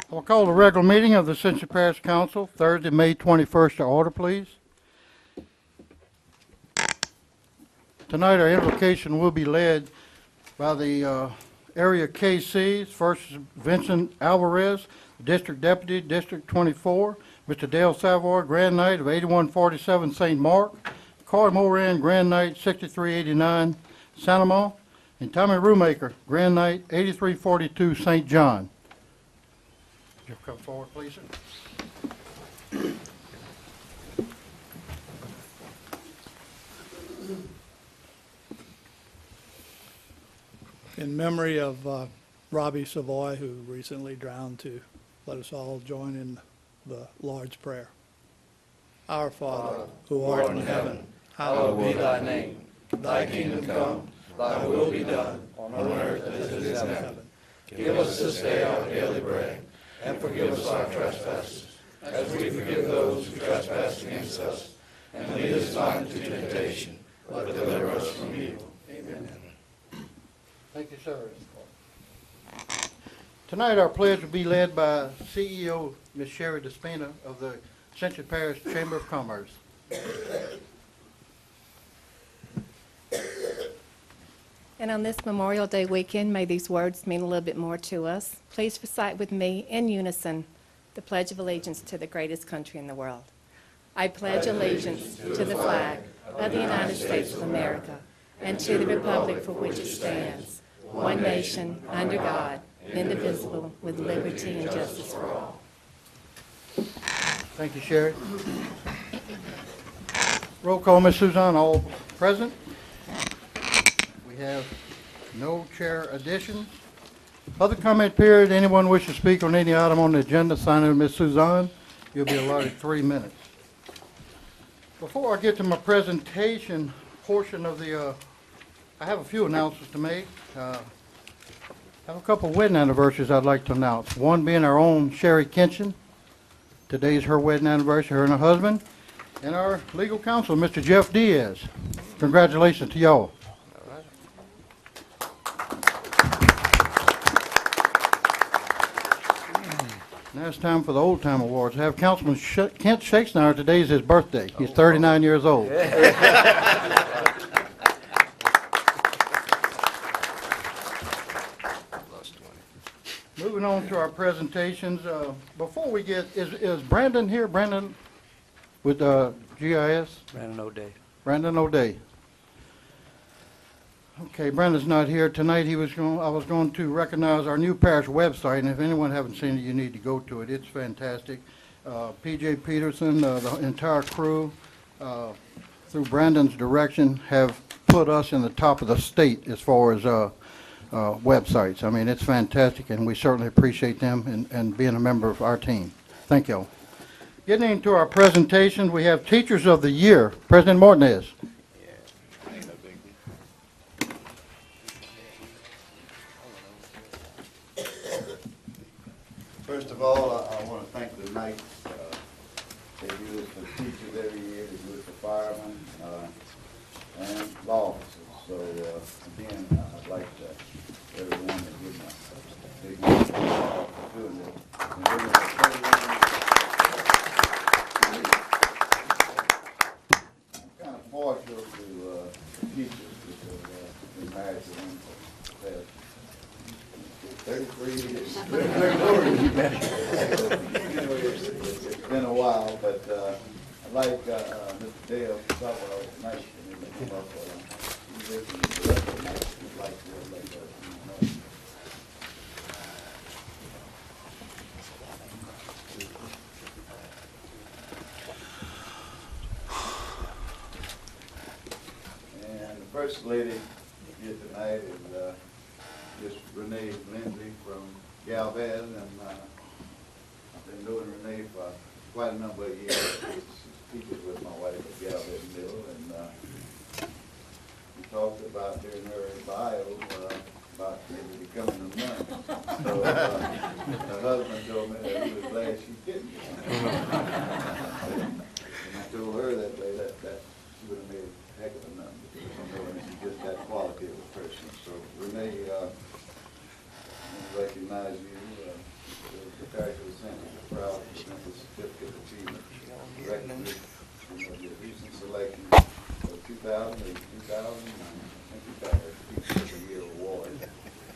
I'll call the regular meeting of the Ascension Parish Council, Thursday, May 21st to order, please. Tonight, our invocation will be led by the area KCs. First is Vincent Alvarez, District Deputy, District 24. Mr. Dale Savoy, Grand Knight of 8147 St. Mark. Corey Moran, Grand Knight 6389 Sanama. And Tommy Rumaker, Grand Knight 8342 St. John. You come forward, please, sir. In memory of Robbie Savoy, who recently drowned, to let us all join in the Lord's Prayer. Our Father, who art in heaven, hallowed be thy name. Thy kingdom come, thy will be done, on earth as it is in heaven. Give us this day our daily bread, and forgive us our trespasses, as we forgive those who trespass against us. And lead us not into temptation, but deliver us from evil. Amen. Thank you, sir. Tonight, our pledge will be led by CEO Ms. Sherry Despina of the Ascension Parish Chamber of Commerce. And on this Memorial Day weekend, may these words mean a little bit more to us. Please recite with me in unison the Pledge of Allegiance to the greatest country in the world. I pledge allegiance to the flag of the United States of America and to the republic for which it stands, one nation, under God, indivisible, with liberty and justice for all. Thank you, Sherry. Roll call, Ms. Suzanne, all present. We have no chair additions. Public comment period. Anyone wish to speak on any item on the agenda, sign in with Ms. Suzanne. You'll be allotted 3 minutes. Before I get to my presentation portion of the, I have a few announcements to make. I have a couple wedding anniversaries I'd like to announce. One being our own Sherry Kinchin. Today's her wedding anniversary, her and her husband. And our legal counsel, Mr. Jeff Diaz. Congratulations to y'all. Now it's time for the Old Time Awards. I have Councilman Kent Shakespeare. Today is his birthday. He's 39 years old. Moving on to our presentations. Before we get, is Brandon here? Brandon with GIS? Brandon O'Day. Brandon O'Day. Okay, Brandon's not here tonight. I was going to recognize our new parish website, and if anyone haven't seen it, you need to go to it. It's fantastic. PJ Peterson, the entire crew, through Brandon's direction, have put us in the top of the state as far as websites. I mean, it's fantastic, and we certainly appreciate them and being a member of our team. Thank you. Getting into our presentation, we have Teachers of the Year. President Martinez. First of all, I want to thank the Knights. They do this for teachers every year. They do it for firemen and law officers. So again, I'd like to everyone to give my big hand for doing this. And we're I'm kind of partial to teachers because I've been married to them for the past 33 years. It's been a while, but I like Mr. Dale Savoy tonight. He come up he lives in the rest of the night. He'd like to let us know. And the first lady here tonight is Miss Renee Lindsay from Galvez, and I've been knowing Renee for quite a number of years. She teaches with my wife at Galvez Mill, and we talked about during her bio about maybe becoming a nun. So her husband told me that he was glad she didn't. And I told her that way that she would have made a heck of a nun, because I know she's just that quality of a person. So Renee, I recognize you. the Parish of Ascension is proud to present the certificate of achievement recognition from the recent selection of 2008-2009 Ascension Parish Teacher of the Year Award.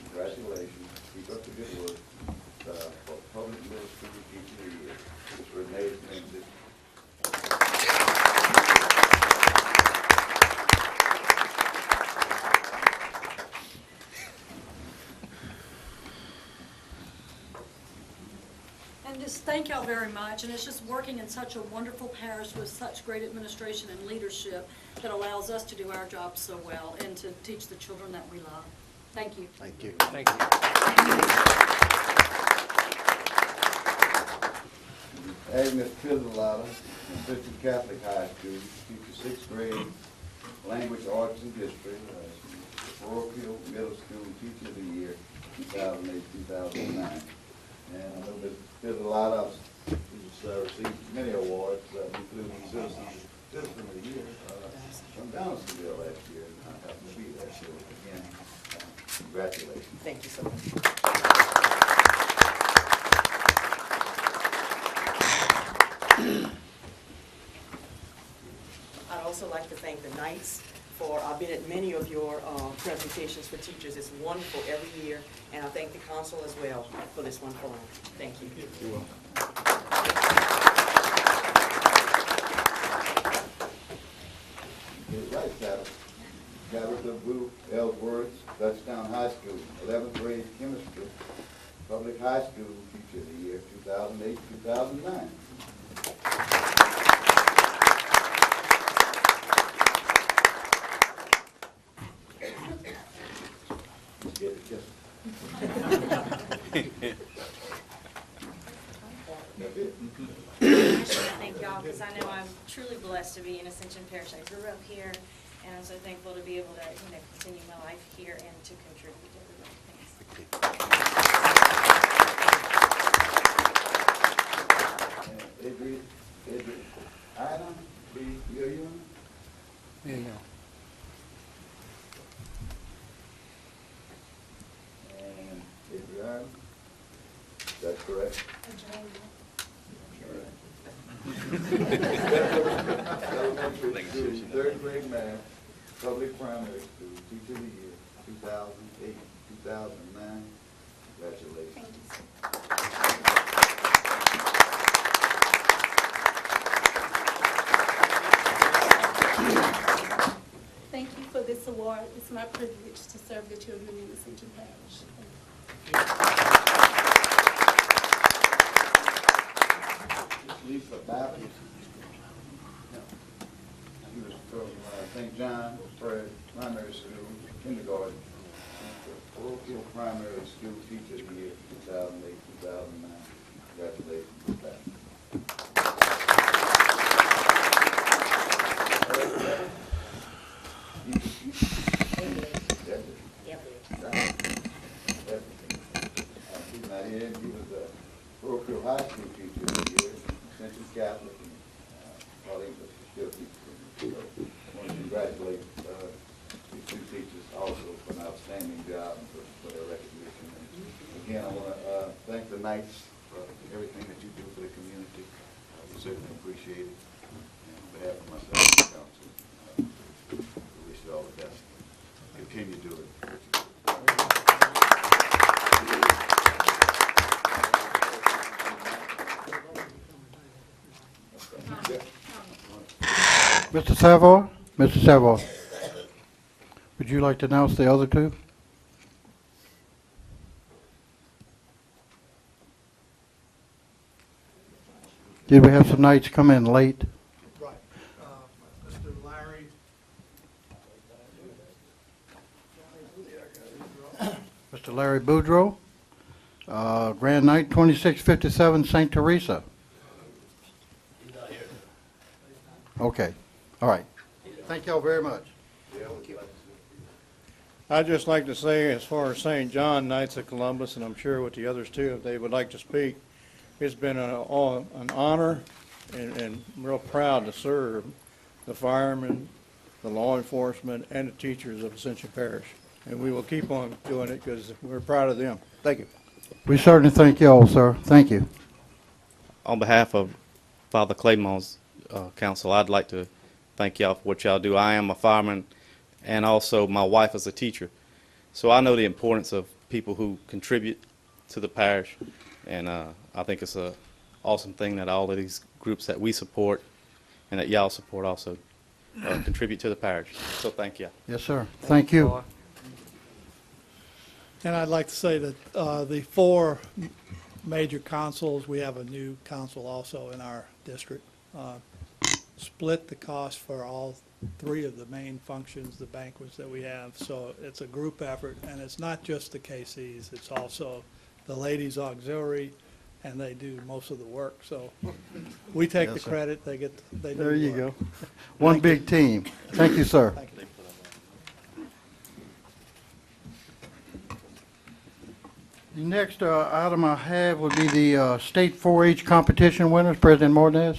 Congratulations. Keep up the good work for Public Middle School Teacher of the Year. Ms. Renee Lindsay. And just thank y'all very much, and it's just working in such a wonderful parish with such great administration and leadership that allows us to do our job so well and to teach the children that we love. Thank you. Thank you. Thank you. Agnes Pizzolata, Ascension Catholic High School, teacher 6th grade, Language, Arts, and History, Parochial Middle School Teacher of the Year, 2008-2009. And I know Ms. Pizzolata has received many awards, including Citizen of the Year from Donaldsonville last year, and I happened to be there, so again, congratulations. Thank you so much. I'd also like to thank the Knights for, I've been at many of your presentations for teachers. It's wonderful every year, and I thank the council as well for this wonderful honor. Thank you. You're welcome. Get it right, Tabitha Boo Ellsworth, Dutchtown High School, 11th grade chemistry, Public High School Teacher of the Year, 2008-2009. Get it, just. That's it. Thank y'all, because I know I'm truly blessed to be in Ascension Parish. I grew up here, and I'm so thankful to be able to, continue my life here and to contribute to everybody. Thanks. Adrian, Ida, you're you? Yeah, yeah. And Adrian, that's correct? Elementary school, 3rd grade math, public primary school, teacher of the year, 2008, 2009. Congratulations. Thank you for this award. It's my privilege to serve the children in Ascension Parish. Lisa Baptist. She was from St. John Primary School, kindergarten. Parochial Primary School Teacher of the Year, 2008, 2009. Congratulations, Ms. Baptist. She's not here, and she was a parochial high school teacher of the year, Ascension Catholic, and probably English, still teaching. So I want to congratulate these two teachers also for an outstanding job and for their recognition. And again, I want to thank the Knights for everything that you do for the community. We certainly appreciate it. And on behalf of myself and the council, we wish you all the best. Continue to do it. Mr. Savoy? Mr. Savoy, would you like to announce the other two? Did we have some nights come in late? Right. Mr. Larry. Mr. Larry Boudreau, Grand Night 2657 St. Teresa. Okay, all right. Thank y'all very much. I'd just like to say, as far as St. John Knights of Columbus, and I'm sure with the others too, if they would like to speak, it's been an honor and real proud to serve the firemen, the law enforcement, and the teachers of Ascension Parish. And we will keep on doing it because we're proud of them. Thank you. We certainly thank you all, sir. Thank you. On behalf of Father Claymore's council, I'd like to thank y'all for what y'all do. I am a fireman, and also my wife is a teacher. So I know the importance of people who contribute to the parish, and I think it's an awesome thing that all of these groups that we support and that y'all support also contribute to the parish. So thank you. Yes, sir. Thank you. And I'd like to say that the 4 major councils, we have a new council also in our district, split the cost for all 3 of the main functions, the banquets that we have. So it's a group effort, and it's not just the KCs, it's also the ladies auxiliary, and they do most of the work. So we take Yes, the sir. credit, they do the There you work. go. One big team. Thank you, sir. Thank you. The next item I have would be the state 4-H competition winners. President Martinez.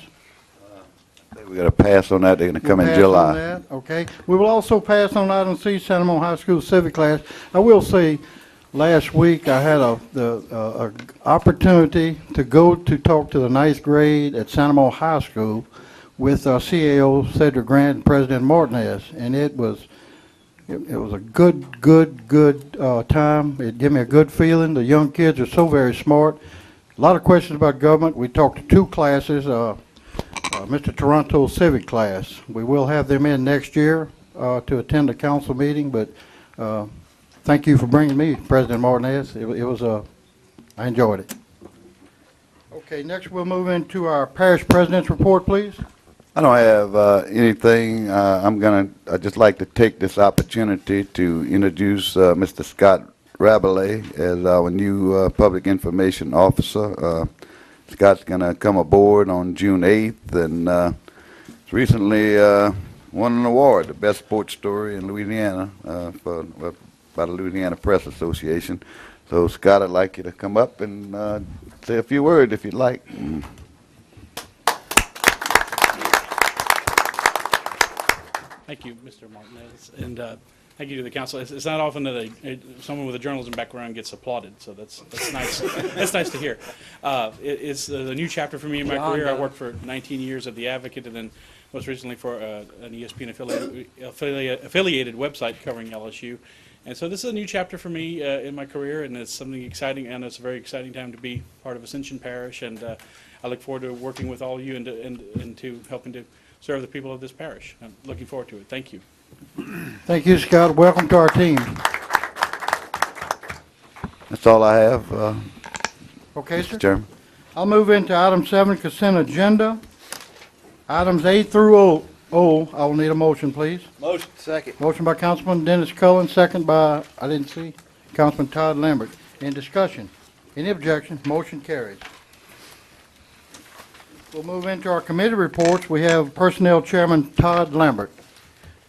We're going to pass on that. They're going to come We'll in pass on July. that. Okay. We will also pass on item C, Santa Monica High School civic class. I will say, last week I had a opportunity to go to talk to the 9th grade at Santa Monica High School with CAO Cedric Grant and President Martinez, and it was a good time. It gave me a good feeling. The young kids are so very smart. A lot of questions about government. We talked to 2 classes. Mr. Toronto's civic class. We will have them in next year to attend a council meeting, but thank you for bringing me, President Martinez. It was I enjoyed it. Okay, next we'll move into our parish president's report, please. I don't have anything. I'd just like to take this opportunity to introduce Mr. Scott Rabelais as our new public information officer. Scott's going to come aboard on June 8th, and recently won an award, the best sports story in Louisiana by the Louisiana Press Association. So, Scott, I'd like you to come up and say a few words if you'd like. Thank you, Mr. Martinez, and thank you to the council. It's not often that someone with a journalism background gets applauded, so that's nice. That's nice to hear. It's a new chapter for me in my career. I worked for 19 years at The Advocate, and then most recently for an ESPN affiliated website covering LSU. And so this is a new chapter for me in my career, and it's something exciting, and it's a very exciting time to be part of Ascension Parish, and I look forward to working with all of you and to helping to serve the people of this parish. I'm looking forward to it. Thank you. Thank you, Scott. Welcome to our team. That's all I have, Okay, sir. Mr. Chairman. I'll move into item 7, consent agenda. Items A through O, I will need a motion, please. Motion. Second. Motion by Councilman Dennis Cullen, second by, I didn't see, Councilman Todd Lambert. In discussion? Any objection? Motion carries. We'll move into our committee reports. We have Personnel Chairman Todd Lambert.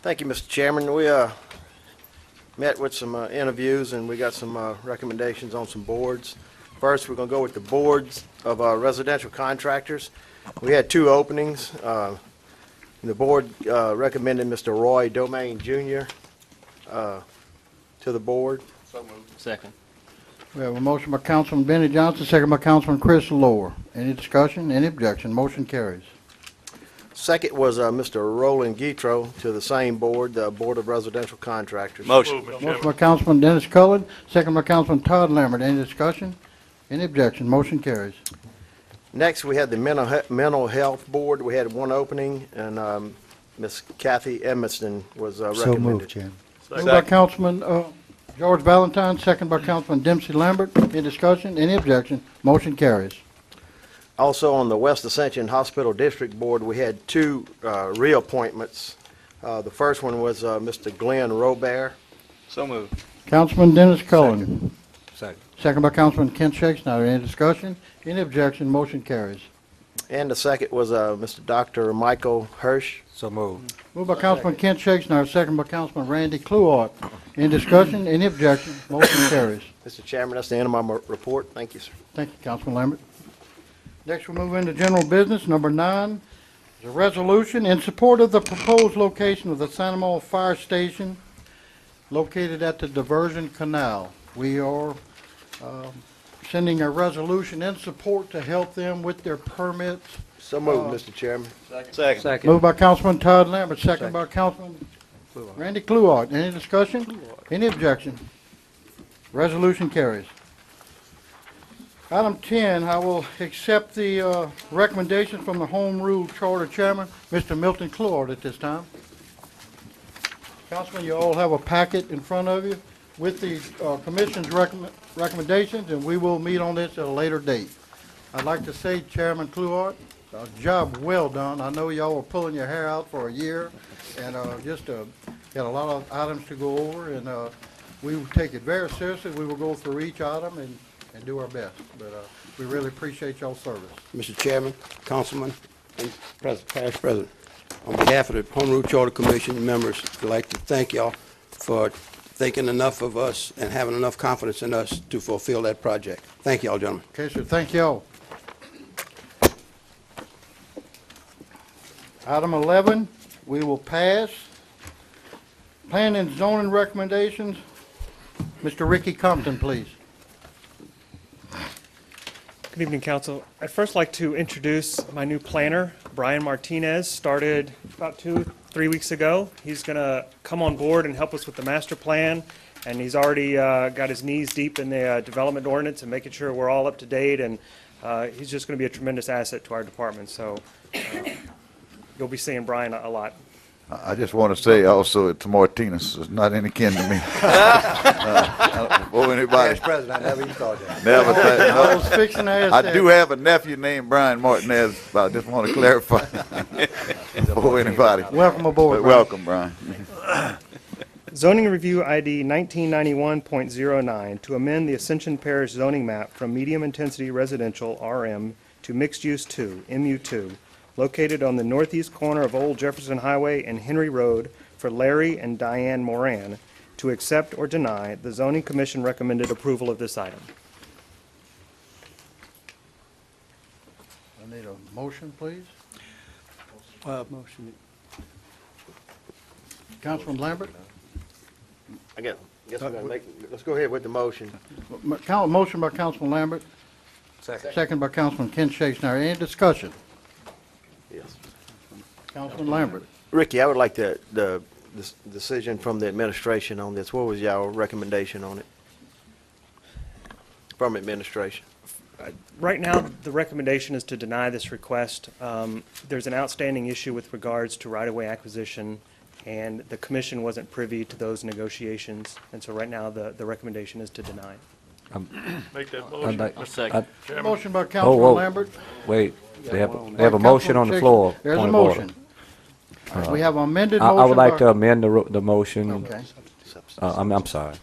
Thank you, Mr. Chairman. We met with some interviews, and we got some recommendations on some boards. First, we're going to go with the boards of residential contractors. We had 2 openings. The board recommended Mr. Roy Domain Jr. To the board. So moved. Second. We have a motion by Councilman Benny Johnson, second by Councilman Chris Lohr. Any discussion? Any objection? Motion carries. Second was Mr. Roland Guitro to the same board, the Board of Residential Contractors. Motion. Motion by Councilman Dennis Cullen, second by Councilman Todd Lambert. Any discussion? Any objection? Motion carries. Next, we had the Mental Health Board. We had 1 opening, and Ms. Kathy Edmiston was recommended. So moved, Chairman. Moved by Councilman George Valentine, second by Councilman Dempsey Lambert. Any discussion? Any objection? Motion carries. Also, on the West Ascension Hospital District Board, we had 2 reappointments. The first one was Mr. Glenn Robert. So moved. Councilman Dennis Cullen. Second. Second by Councilman Kent Shakespeare. Any discussion? Any objection? Motion carries. And the second was Mr. Dr. Michael Hirsch. So moved. Moved by Councilman Kent Shakespeare, second by Councilman Randy Cluart. Any discussion? Any objection? Motion carries. Mr. Chairman, that's the end of my report. Thank you, sir. Thank you, Councilman Lambert. Next, we'll move into general business. Number 9 is a resolution in support of the proposed location of the Santa Monica Fire Station located at the Diversion Canal. We are sending a resolution in support to help them with their permits. So moved, Mr. Chairman. Second. Moved by Councilman Todd Lambert, second by Councilman Randy Cluart. Any discussion? Any objection? Resolution carries. Item 10, I will accept the recommendation from the Home Rule Charter Chairman, Mr. Milton Cluart, at this time. Councilman, you all have a packet in front of you with the Commission's recommendations, and we will meet on this at a later date. I'd like to say, Chairman Cluart, a job well done. I know y'all were pulling your hair out for a year, and just got a lot of items to go over, and we will take it very seriously. We will go through each item and do our best, but we really appreciate y'all's service. Mr. Chairman, Councilman, and Parish President, on behalf of the Home Rule Charter Commission members, I'd like to thank y'all for thinking enough of us and having enough confidence in us to fulfill that project. Thank y'all, gentlemen. Okay, sir, thank y'all. Item 11, we will pass. Planning and zoning recommendations. Mr. Ricky Compton, please. Good evening, Council. I'd first like to introduce my new planner, Brian Martinez. Started about 2-3 weeks ago. He's going to come on board and help us with the master plan, and he's already got his knees deep in the development ordinance and making sure we're all up to date, and he's just going to be a tremendous asset to our department. So you'll be seeing Brian a lot. I just want to say also to Martinez, is not any kin to me. Or anybody. Parish President, I never even thought that. Never I was fixing to ask I that. do have a nephew named Brian Martinez, but I just want to clarify before anybody. Welcome aboard, But Brian. welcome, Brian. Zoning Review ID 1991.09 to amend the Ascension Parish zoning map from medium-intensity residential, RM, to mixed-use 2, MU2, located on the northeast corner of Old Jefferson Highway and Henry Road for Larry and Diane Moran, to accept or deny. The Zoning Commission recommended approval of this item. I need a motion, please. Motion. Councilman Lambert? I guess we gotta let's go ahead with the motion. Motion by Councilman Lambert. Second by Councilman Ken Shakespeare. Any discussion? Yes. Councilman Lambert. Ricky, I would like the decision from the administration on this. What was y'all recommendation on it? From administration. Right now, the recommendation is to deny this request. There's an outstanding issue with regards to right-of-way acquisition, and the commission wasn't privy to those negotiations, and so right now, the recommendation is to deny. Make that motion. Motion by Councilman Lambert. Wait, they have a motion on the floor. There's a Point of order. motion. We have amended motion. I would like to by- amend the motion. Okay. I'm sorry.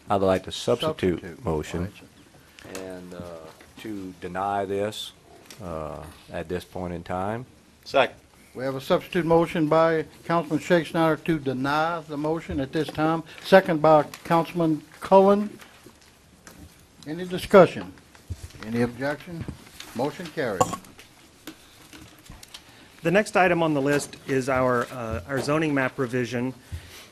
I'd like to substitute motion Right. and to deny this at this point in time. Second. We have a substitute motion by Councilman Shakespeare to deny the motion at this time. Second by Councilman Cullen. Any discussion? Any objection? Motion carries. The next item on the list is our zoning map revision,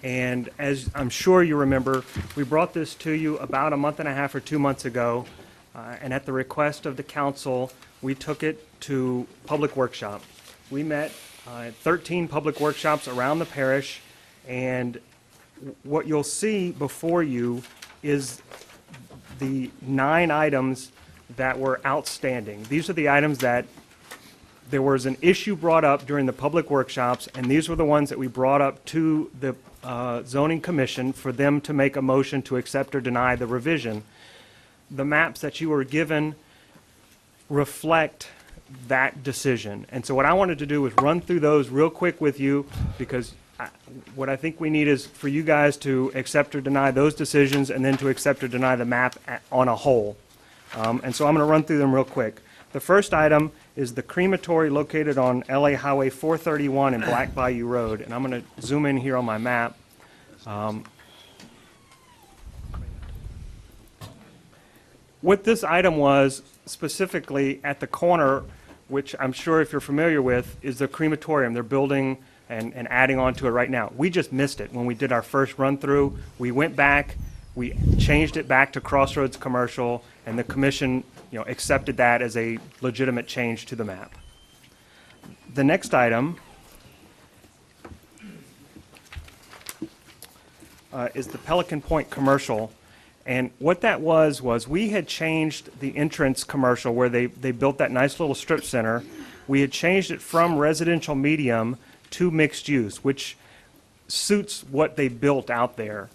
and as I'm sure you remember, we brought this to you about a month and a half or 2 months ago, and at the request of the council, we took it to public workshop. We met 13 public workshops around the parish, and what you'll see before you is the 9 items that were outstanding. These are the items that there was an issue brought up during the public workshops, and these were the ones that we brought up to the zoning commission for them to make a motion to accept or deny the revision. The maps that you were given reflect that decision. And so what I wanted to do was run through those real quick with you, because what I think we need is for you guys to accept or deny those decisions, and then to accept or deny the map on a whole. And so I'm going to run through them real quick. The first item is the crematory located on LA Highway 431 and Black Bayou Road. And I'm going to zoom in here on my map. What this item was specifically at the corner, which I'm sure if you're familiar with, is the crematorium. They're building and adding on to it right now. We just missed it when we did our first run through. We went back, we changed it back to Crossroads Commercial, And the commission, accepted that as a legitimate change to the map. The next item is the Pelican Point commercial. And what that was we had changed the entrance commercial where they built that nice little strip center. We had changed it from residential medium to mixed use, which suits what they built out there.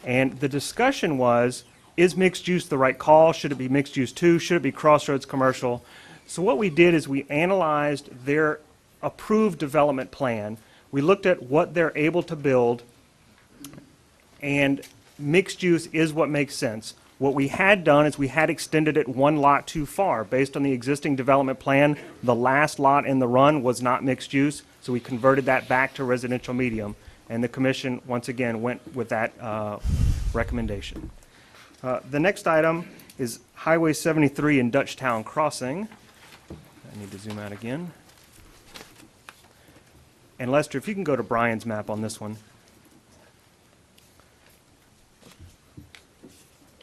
And the discussion was, is mixed use the right call? Should it be mixed use 2? Should it be Crossroads commercial? So what we did is we analyzed their approved development plan. We looked at what they're able to build, and mixed use is what makes sense. What we had done is we had extended it one lot too far. Based on the existing development plan, the last lot in the run was not mixed use, so we converted that back to residential medium. And the commission, once again, went with that recommendation. The next item is Highway 73 in Dutchtown Crossing. I need to zoom out again. And Lester, if you can go to Brian's map on this one.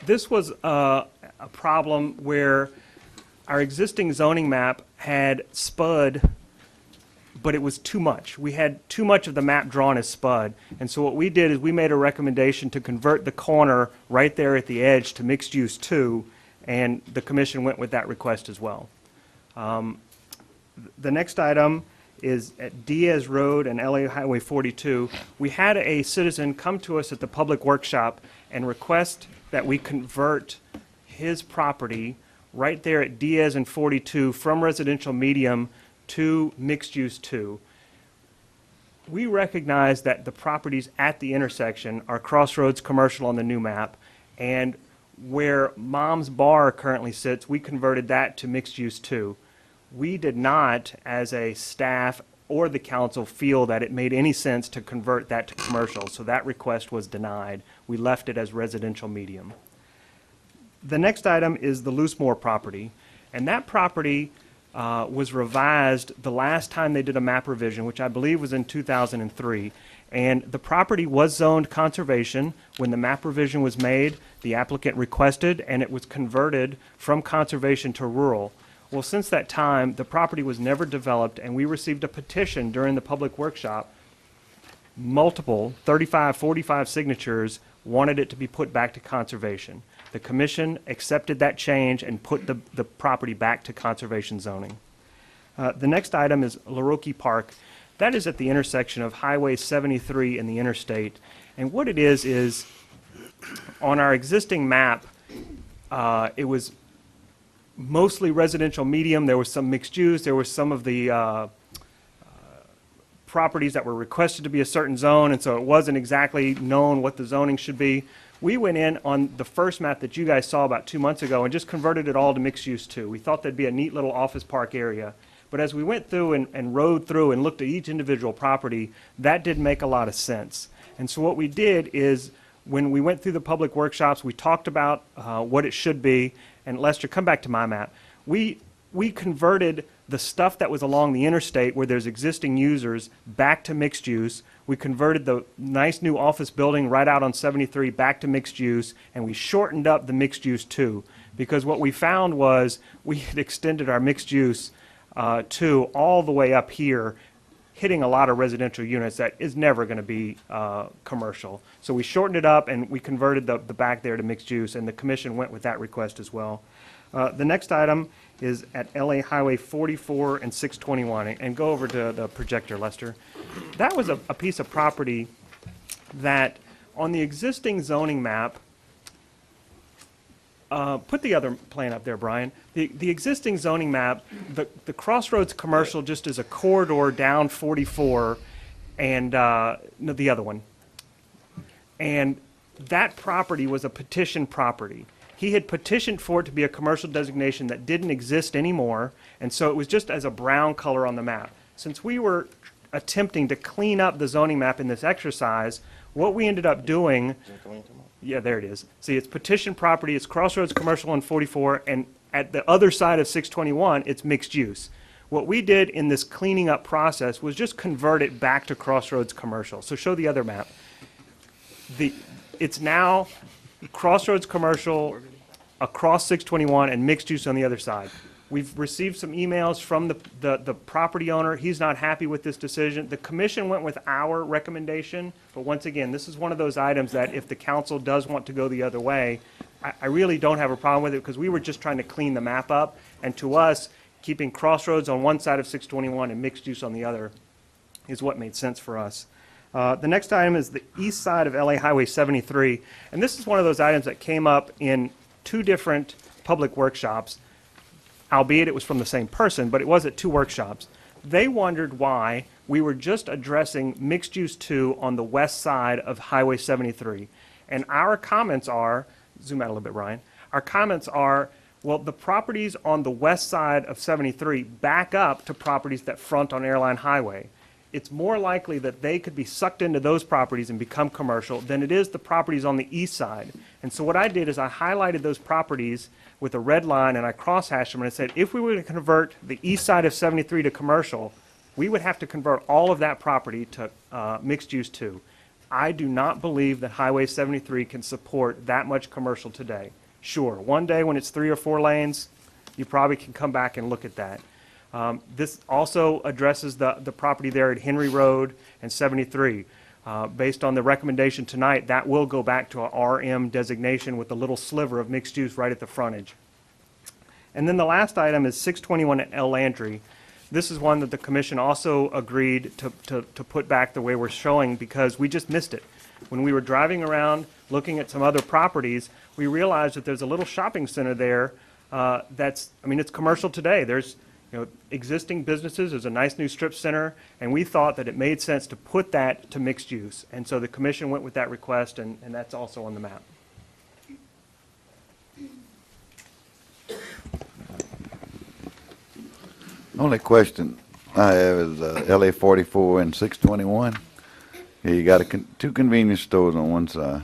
This was a problem where our existing zoning map had SPUD, but it was too much. We had too much of the map drawn as SPUD. And so what we did is we made a recommendation to convert the corner right there at the edge to mixed use 2, and the commission went with that request as well. The next item is at Diaz Road and LA Highway 42. We had a citizen come to us at the public workshop and request that we convert his property right there at Diaz and 42 from residential medium to mixed use 2. We recognize that the properties at the intersection are Crossroads commercial on the new map, and where Mom's Bar currently sits, we converted that to mixed use 2. We did not, as a staff or the council, feel that it made any sense to convert that to commercial, so that request was denied. We left it as residential medium. The next item is the Loosemore property, and that property was revised the last time they did a map revision, which I believe was in 2003. And the property was zoned conservation. When the map revision was made, the applicant requested, and it was converted from conservation to rural. Well, since that time, the property was never developed, and we received a petition during the public workshop. Multiple, 35, 45 signatures wanted it to be put back to conservation. The commission accepted that change and put the property back to conservation zoning. The next item is Laroki Park. That is at the intersection of Highway 73 and the interstate. And what it is on our existing map, it was mostly residential medium. There was some mixed use. There was some of the properties that were requested to be a certain zone, and so it wasn't exactly known what the zoning should be. We went in on the first map that you guys saw about 2 months ago and just converted it all to mixed use 2. We thought that'd be a neat little office park area. But as we went through and rode through and looked at each individual property, that didn't make a lot of sense. And so what we did is, when we went through the public workshops, we talked about what it should be. And Lester, come back to my map. We converted the stuff that was along the interstate where there's existing users back to mixed use. We converted the nice new office building right out on 73 back to mixed use, and we shortened up the mixed use 2, because what we found was we had extended our mixed use 2 all the way up here, hitting a lot of residential units that is never going to be commercial. So we shortened it up and we converted the back there to mixed use, and the commission went with that request as well. The next item is at LA Highway 44 and 621. And go over to the projector, Lester. That was a piece of property that on the existing zoning map, put the other plan up there, Brian. The existing zoning map, the Crossroads commercial just is a corridor down 44, and no, the other one. And that property was a petition property. He had petitioned for it to be a commercial designation that didn't exist anymore, and so it was just as a brown color on the map. Since we were attempting to clean up the zoning map in this exercise, what we ended up doing, yeah, there it is. See, it's petition property, it's Crossroads commercial on 44, and at the other side of 621, it's mixed use. What we did in this cleaning up process was just convert it back to Crossroads commercial. So show the other map. It's now Crossroads commercial across 621 and mixed use on the other side. We've received some emails from the property owner. He's not happy with this decision. The commission went with our recommendation, but once again, this is one of those items that if the council does want to go the other way, I really don't have a problem with it because we were just trying to clean the map up. And to us, keeping Crossroads on one side of 621 and mixed use on the other is what made sense for us. The next item is the east side of LA Highway 73. And this is one of those items that came up in 2 different public workshops, albeit it was from the same person, but it was at 2 workshops. They wondered why we were just addressing mixed use 2 on the west side of Highway 73. And our comments are, zoom out a little bit, Ryan. Our comments are, well, the properties on the west side of 73 back up to properties that front on Airline Highway. It's more likely that they could be sucked into those properties and become commercial than it is the properties on the east side. And so what I did is I highlighted those properties with a red line and I cross-hashed them and I said, if we were to convert the east side of 73 to commercial, we would have to convert all of that property to mixed use 2. I do not believe that Highway 73 can support that much commercial today. Sure, one day when it's 3 or 4 lanes, you probably can come back and look at that. This also addresses the property there at Henry Road and 73. Based on the recommendation tonight, that will go back to a RM designation with a little sliver of mixed use right at the frontage. And then the last item is 621 at El Landry. This is one that the commission also agreed to put back the way we're showing because we just missed it. When we were driving around looking at some other properties, we realized that there's a little shopping center there it's commercial today. There's existing businesses. There's a nice new strip center, and we thought that it made sense to put that to mixed use. And so the commission went with that request, and that's also on the map. Only question I have is LA 44 and 621. Here you got 2 convenience stores on one side.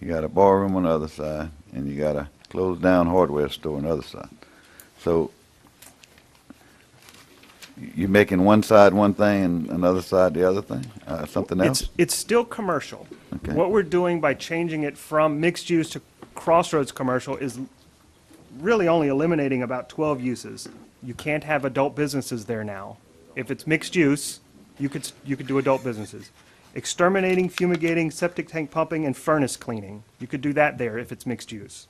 You got a bar room on the other side, and you got a closed down hardware store on the other side. So you're making one side one thing and another side the other thing? Something else? It's still commercial. Okay. What we're doing by changing it from mixed use to Crossroads commercial is really only eliminating about 12 uses. You can't have adult businesses there now. If it's mixed use, you could do adult businesses. Exterminating, fumigating, septic tank pumping, and furnace cleaning. You could do that there if it's mixed use.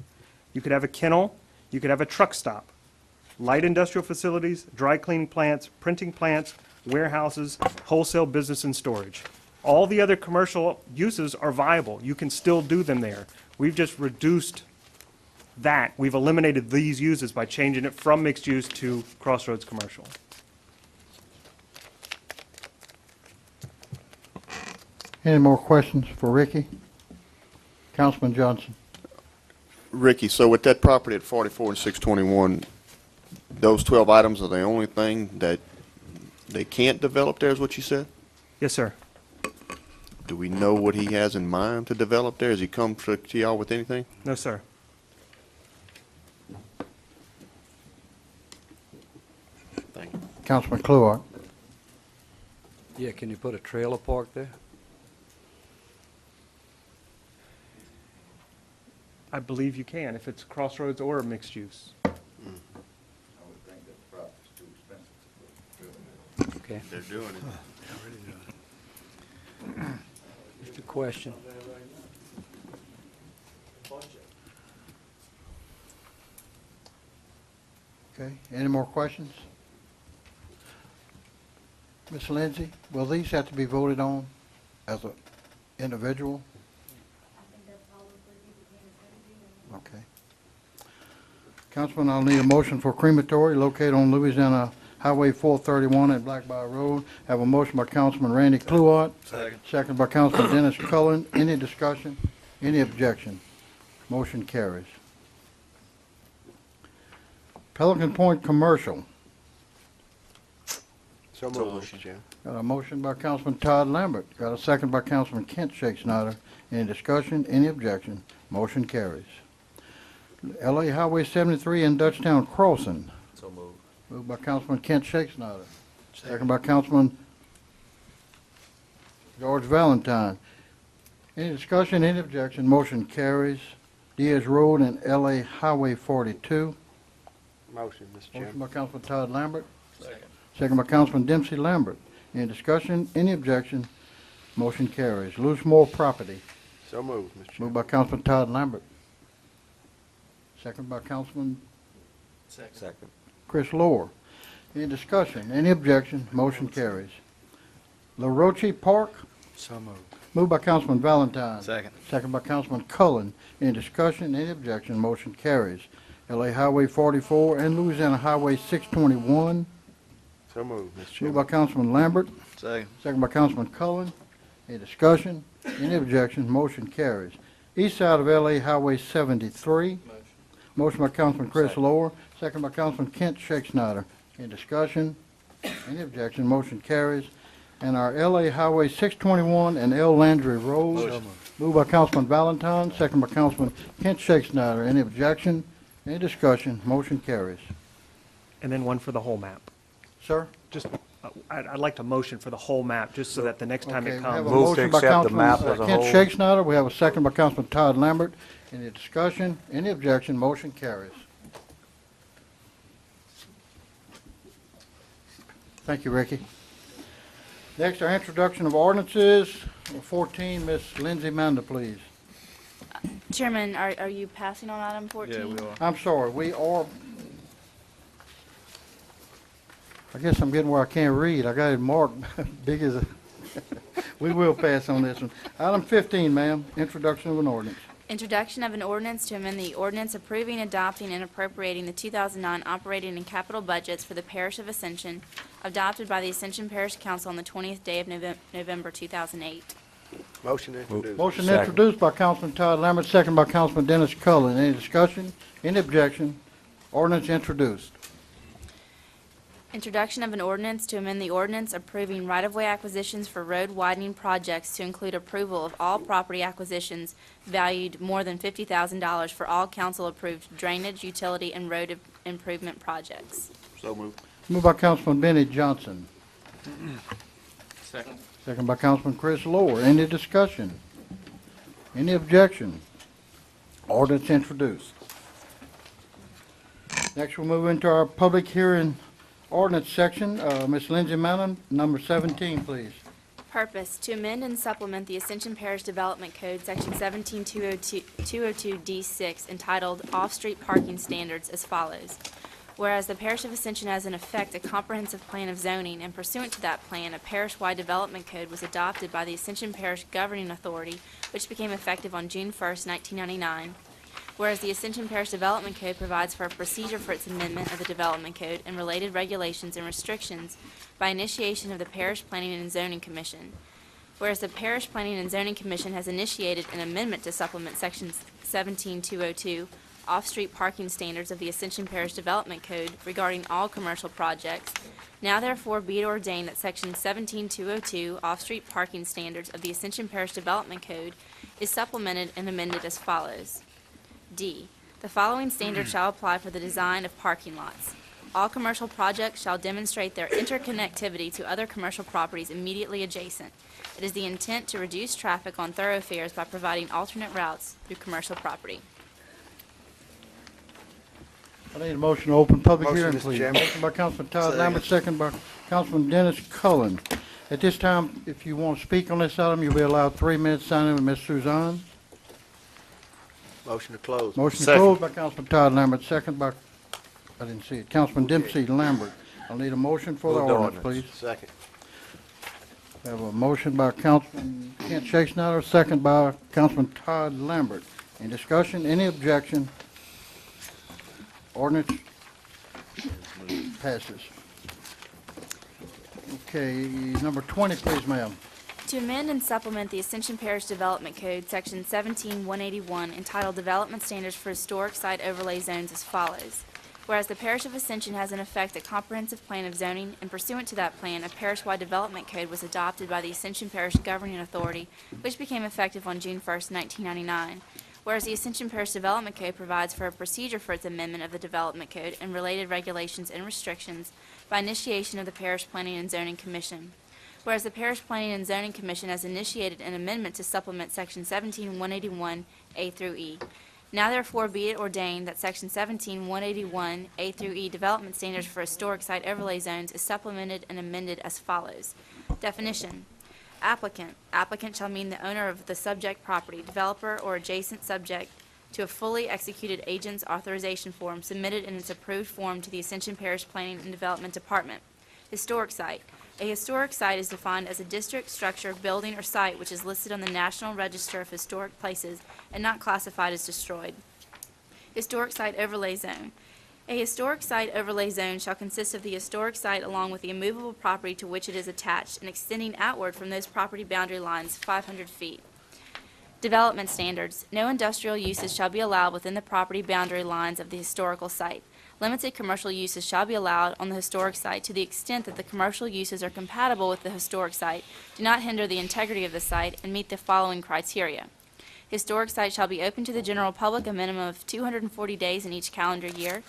You could have a kennel. You could have a truck stop. Light industrial facilities, dry cleaning plants, printing plants, warehouses, wholesale business and storage. All the other commercial uses are viable. You can still do them there. We've just reduced that. We've eliminated these uses by changing it from mixed use to Crossroads commercial. Any more questions for Ricky? Councilman Johnson. Ricky, so with that property at 44 and 621, those 12 items are the only thing that they can't develop there, is what you said? Yes, sir. Do we know what he has in mind to develop there? Has he come to y'all with anything? No, sir. Thank you. Councilman Kluart. Yeah, can you put a trailer park there? I believe you can if it's Crossroads or mixed use. I would think that the property's too expensive to put. Okay. They're doing it. Just a question. Okay, any more questions? Ms. Lindsay, will these have to be voted on as an individual? Okay. Councilman, I'll need a motion for crematory located on Louisiana Highway 431 at Blackbar Road. Have a motion by Councilman Randy Kluart. Second. Second by Councilman Dennis Cullen. Any discussion? Any objection? Motion carries. Pelican Point Commercial. So moved, Mr. Chair. Got a motion by Councilman Todd Lambert. Got a second by Councilman Kent Shake Snyder. Any discussion? Any objection? Motion carries. LA Highway 73 in Dutchtown Crossing. So moved. Moved by Councilman Kent Shake Snyder. Second by Councilman George Valentine. Any discussion? Any objection? Motion carries. Diaz Road and LA Highway 42. Motion, Mr. Motion Chairman. by Councilman Todd Lambert. Second by Councilman Dempsey Lambert. Any discussion? Any objection? Motion carries. Loosemore property. So moved, Mr. Chairman. Moved by Councilman Todd Lambert. Second by Councilman Second. Chris Lohr. Any discussion? Any objection? Motion carries. La Roche Park. So moved. Moved by Councilman Valentine. Second. Second by Councilman Cullen. Any discussion? Any objection? Motion carries. LA Highway 44 and Louisiana Highway 621. So moved, Mr. Moved Chairman. by Councilman Lambert. Second. Second by Councilman Cullen. Any discussion? Any objection? Motion carries. East side of LA Highway 73. Motion by Councilman Chris Lohr. Second by Councilman Kent Shakespeare. Any discussion? Any objection? Motion carries. And our LA Highway 621 and L. Landry Road. Motion. Moved by Councilman Valentine, second by Councilman Kent Shakespeare. Any objection? Any discussion? Motion carries. And then one for the whole map. Sir? Just, I'd like to motion for the whole map, just so that the next time Okay, it we have comes. a Move to motion by accept the Councilman, map as a Kent whole. Shakespeare. We have a second by Councilman Todd Lambert. Any discussion? Any objection? Motion carries. Thank you, Ricky. Next, our introduction of ordinances. 14, Ms. Lindsay Manda, please. Chairman, are you passing on item 14? Yeah, we are. I'm sorry, we are, I guess I'm getting where I can't read. I got it marked big as a, we will pass on this one. Item 15, ma'am, introduction of an ordinance. Introduction of an ordinance to amend the ordinance approving, adopting, and appropriating the 2009 operating and capital budgets for the Parish of Ascension, adopted by the Ascension Parish Council on the 20th day of November 2008. Motion to introduce. Motion Second. introduced by Councilman Todd Lambert, second by Councilman Dennis Cullen. Any discussion? Any objection? Ordinance introduced. Introduction of an ordinance to amend the ordinance approving right-of-way acquisitions for road widening projects to include approval of all property acquisitions valued more than $50,000 for all council-approved drainage, utility, and road improvement projects. So moved. Moved by Councilman Benny Johnson. Second. Second by Councilman Chris Lohr. Any discussion? Any objection? Ordinance introduced. Next, we'll move into our public hearing ordinance section. Ms. Lindsay Manning, number 17, please. Purpose, to amend and supplement the Ascension Parish Development Code, Section 17202D6, entitled Off-Street Parking Standards, as follows. Whereas the Parish of Ascension has in effect a comprehensive plan of zoning, and pursuant to that plan, a parish-wide development code was adopted by the Ascension Parish Governing Authority, which became effective on June 1st, 1999. Whereas the Ascension Parish Development Code provides for a procedure for its amendment of the Development Code and related regulations and restrictions by initiation of the Parish Planning and Zoning Commission. Whereas the Parish Planning and Zoning Commission has initiated an amendment to supplement Section 17202, off-street parking standards of the Ascension Parish Development Code regarding all commercial projects, now therefore be it ordained that Section 17202, off-street parking standards of the Ascension Parish Development Code, is supplemented and amended as follows. D. The following standards shall apply for the design of parking lots. All commercial projects shall demonstrate their interconnectivity to other commercial properties immediately adjacent. It is the intent to reduce traffic on thoroughfares by providing alternate routes through commercial property. I need a motion to open public Motion, hearing, Mr. please. Chairman. Motion by Councilman Todd Lambert, second by Councilman Dennis Cullen. At this time, if you want to speak on this item, you'll be allowed 3 minutes, signing with Ms. Suzanne. Motion to close. Motion Second. closed by Councilman Todd Lambert, second by, I didn't see it, Councilman Dempsey Lambert. I'll need a motion for the Move the ordinance, please. ordinance. Second. We have a motion by Councilman Kent Shakespeare, second by Councilman Todd Lambert. Any discussion, any objection? Ordinance passes. Okay, number 20, please, ma'am. To amend and supplement the Ascension Parish Development Code, Section 17181, entitled Development Standards for Historic Site Overlay Zones as follows. Whereas the Parish of Ascension has in effect a comprehensive plan of zoning, and pursuant to that plan, a parish-wide development code was adopted by the Ascension Parish Governing Authority, which became effective on June 1st, 1999. Whereas the Ascension Parish Development Code provides for a procedure for its amendment of the Development Code and related regulations and restrictions by initiation of the Parish Planning and Zoning Commission. Whereas the Parish Planning and Zoning Commission has initiated an amendment to supplement Section 17181A through E. Now therefore be it ordained that Section 17-181 A through E Development Standards for Historic Site Overlay Zones is supplemented and amended as follows. Definition. Applicant. Applicant shall mean the owner of the subject property, developer, or adjacent subject to a fully executed agent's authorization form submitted in its approved form to the Ascension Parish Planning and Development Department. Historic site. A historic site is defined as a district, structure, building, or site which is listed on the National Register of Historic Places and not classified as destroyed. Historic site overlay zone. A historic site overlay zone shall consist of the historic site along with the immovable property to which it is attached and extending outward from those property boundary lines 500 feet. Development standards. No industrial uses shall be allowed within the property boundary lines of the historical site. Limited commercial uses shall be allowed on the historic site to the extent that the commercial uses are compatible with the historic site, do not hinder the integrity of the site, and meet the following criteria. Historic site shall be open to the general public a minimum of 240 days in each calendar year.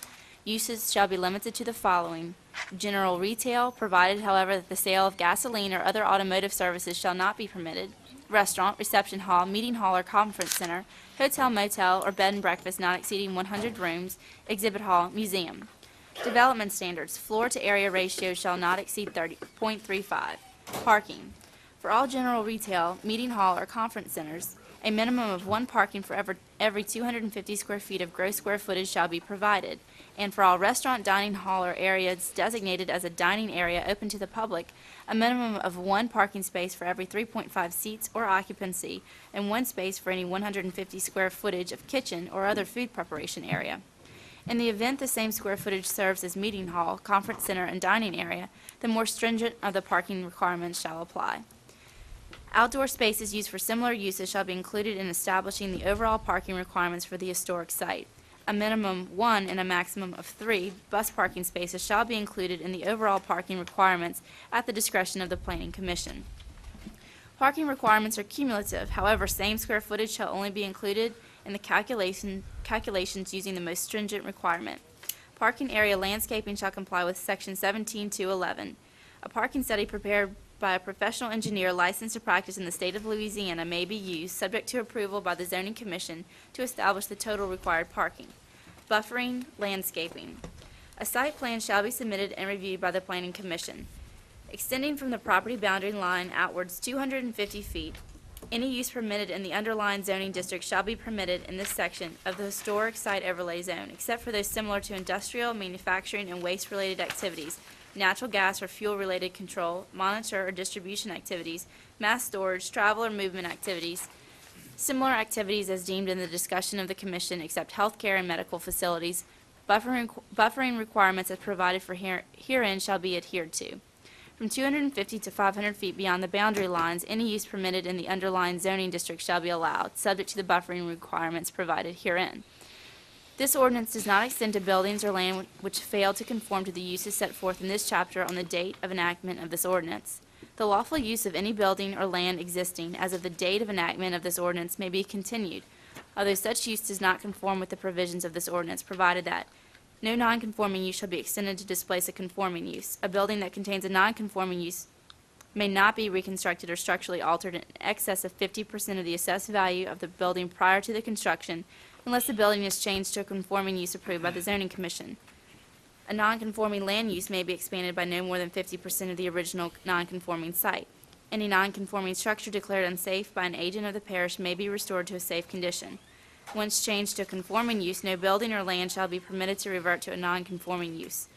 Uses shall be limited to the following. General retail, provided, however, that the sale of gasoline or other automotive services shall not be permitted. Restaurant, reception hall, meeting hall or conference center, hotel, motel, or bed and breakfast not exceeding 100 rooms, exhibit hall, museum. Development standards. Floor to area ratio shall not exceed 0.35. Parking. For all general retail, meeting hall, or conference centers, a minimum of one parking for every 250 square feet of gross square footage shall be provided. And for all restaurant, dining hall, or areas designated as a dining area open to the public, a minimum of one parking space for every 3.5 seats or occupancy, and one space for any 150 square footage of kitchen or other food preparation area. In the event the same square footage serves as meeting hall, conference center, and dining area, the more stringent of the parking requirements shall apply. Outdoor spaces used for similar uses shall be included in establishing the overall parking requirements for the historic site. A minimum 1 and a maximum of 3 bus parking spaces shall be included in the overall parking requirements at the discretion of the Planning Commission. Parking requirements are cumulative. However, same square footage shall only be included in the calculations using the most stringent requirement. Parking area landscaping shall comply with Section 17-211. A parking study prepared by a professional engineer licensed to practice in the state of Louisiana may be used, subject to approval by the Zoning Commission, to establish the total required parking. Buffering, landscaping. A site plan shall be submitted and reviewed by the Planning Commission. Extending from the property boundary line outwards 250 feet, any use permitted in the underlying zoning district shall be permitted in this section of the historic site overlay zone, except for those similar to industrial, manufacturing, and waste-related activities, natural gas or fuel-related control, monitor or distribution activities, mass storage, travel or movement activities, similar activities as deemed in the discussion of the Commission except healthcare and medical facilities. Buffering requirements as provided for herein shall be adhered to. From 250 to 500 feet beyond the boundary lines, any use permitted in the underlying zoning district shall be allowed, subject to the buffering requirements provided herein. This ordinance does not extend to buildings or land which fail to conform to the uses set forth in this chapter on the date of enactment of this ordinance. The lawful use of any building or land existing as of the date of enactment of this ordinance may be continued, although such use does not conform with the provisions of this ordinance, provided that no non-conforming use shall be extended to displace a conforming use. A building that contains a non-conforming use may not be reconstructed or structurally altered in excess of 50% of the assessed value of the building prior to the construction, unless the building is changed to a conforming use approved by the Zoning Commission. A non-conforming land use may be expanded by no more than 50% of the original non-conforming site. Any non-conforming structure declared unsafe by an agent of the parish may be restored to a safe condition. Once changed to a conforming use, no building or land shall be permitted to revert to a non-conforming use.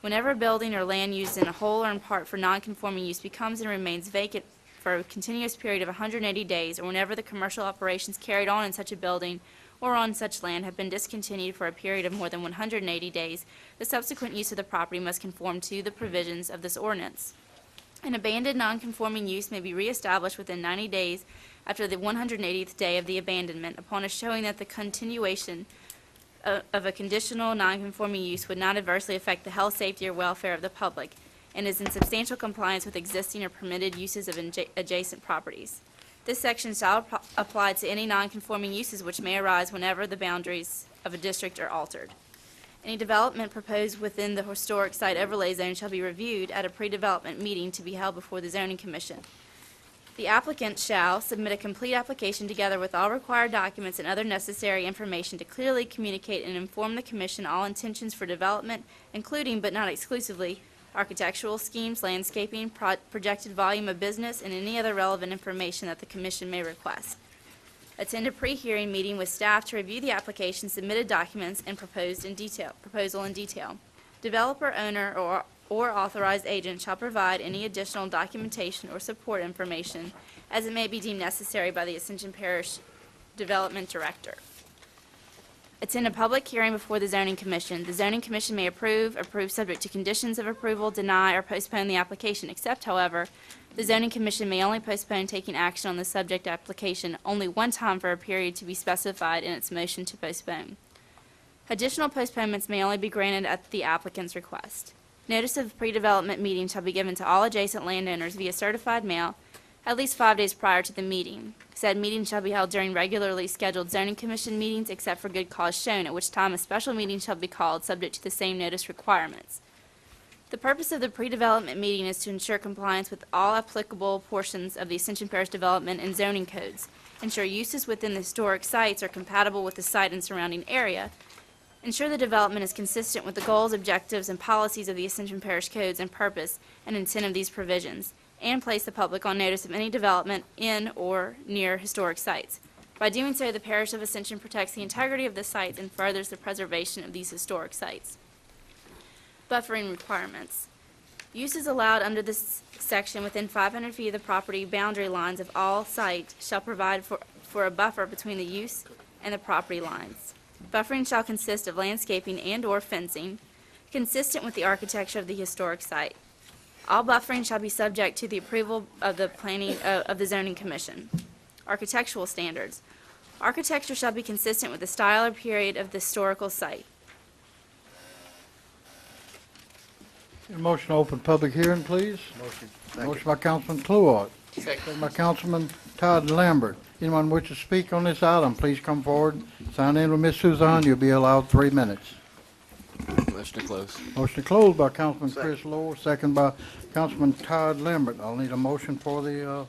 Whenever a building or land used in whole or in part for non-conforming use becomes and remains vacant for a continuous period of 180 days, or whenever the commercial operations carried on in such a building or on such land have been discontinued for a period of more than 180 days, the subsequent use of the property must conform to the provisions of this ordinance. An abandoned non-conforming use may be reestablished within 90 days after the 180th day of the abandonment upon a showing that the continuation of a conditional non-conforming use would not adversely affect the health, safety, or welfare of the public and is in substantial compliance with existing or permitted uses of adjacent properties. This section shall apply to any non-conforming uses which may arise whenever the boundaries of a district are altered. Any development proposed within the historic site overlay zone shall be reviewed at a pre-development meeting to be held before the Zoning Commission. The applicant shall submit a complete application together with all required documents and other necessary information to clearly communicate and inform the Commission all intentions for development, including but not exclusively architectural schemes, landscaping, projected volume of business, and any other relevant information that the Commission may request. Attend a pre-hearing meeting with staff to review the application, submitted documents, and proposal in detail. Developer, owner, or authorized agent shall provide any additional documentation or support information as it may be deemed necessary by the Ascension Parish Development Director. Attend a public hearing before the Zoning Commission. The Zoning Commission may approve subject to conditions of approval, deny, or postpone the application, except, however, the Zoning Commission may only postpone taking action on the subject application only one time for a period to be specified in its motion to postpone. Additional postponements may only be granted at the applicant's request. Notice of pre-development meeting shall be given to all adjacent landowners via certified mail at least 5 days prior to the meeting. Said meeting shall be held during regularly scheduled Zoning Commission meetings except for good cause shown, at which time a special meeting shall be called subject to the same notice requirements. The purpose of the pre-development meeting is to ensure compliance with all applicable portions of the Ascension Parish Development and Zoning Codes, ensure uses within the historic sites are compatible with the site and surrounding area, ensure the development is consistent with the goals, objectives, and policies of the Ascension Parish Codes and purpose and intent of these provisions, and place the public on notice of any development in or near historic sites. By doing so, the Parish of Ascension protects the integrity of the sites and furthers the preservation of these historic sites. Buffering requirements. Uses allowed under this section within 500 feet of the property boundary lines of all sites shall provide for a buffer between the use and the property lines. Buffering shall consist of landscaping and/or fencing consistent with the architecture of the historic site. All buffering shall be subject to the approval of the Zoning Commission. Architectural standards. Architecture shall be consistent with the style or period of the historical site. Need a motion to open public hearing, please. Motion by Councilman Cluart. Second by Councilman Todd Lambert. Anyone wish to speak on this item, please come forward. Sign in with Ms. Suzanne. You'll be allowed 3 minutes. Motion to close. Motion to close by Councilman Chris Lohr, second by Councilman Todd Lambert. I'll need a motion for the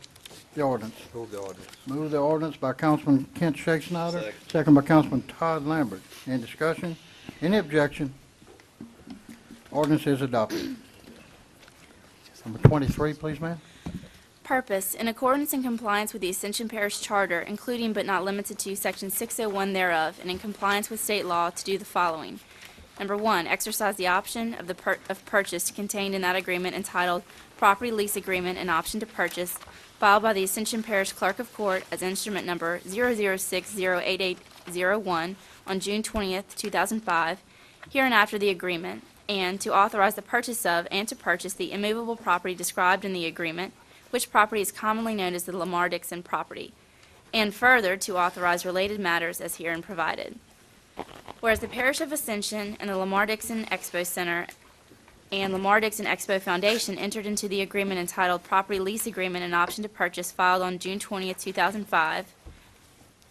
ordinance. Move the ordinance. Move the ordinance by Councilman Kent Shakespeare, second by Councilman Todd Lambert. Any discussion? Any objection? Ordinance is adopted. Number 23, please, ma'am. Purpose, in accordance and compliance with the Ascension Parish Charter, including but not limited to Section 601 thereof, and in compliance with state law, to do the following. Number 1, exercise the option of purchase contained in that agreement entitled Property Lease Agreement and Option to Purchase, filed by the Ascension Parish Clerk of Court as instrument number 006-08801 on June 20th, 2005, hereinafter the agreement, and to authorize the purchase of and to purchase the immovable property described in the agreement, which property is commonly known as the Lamar Dixon property, and further to authorize related matters as herein provided. Whereas the Parish of Ascension and the Lamar Dixon Expo Center and Lamar Dixon Expo Foundation entered into the agreement entitled Property Lease Agreement and Option to Purchase filed on June 20th, 2005,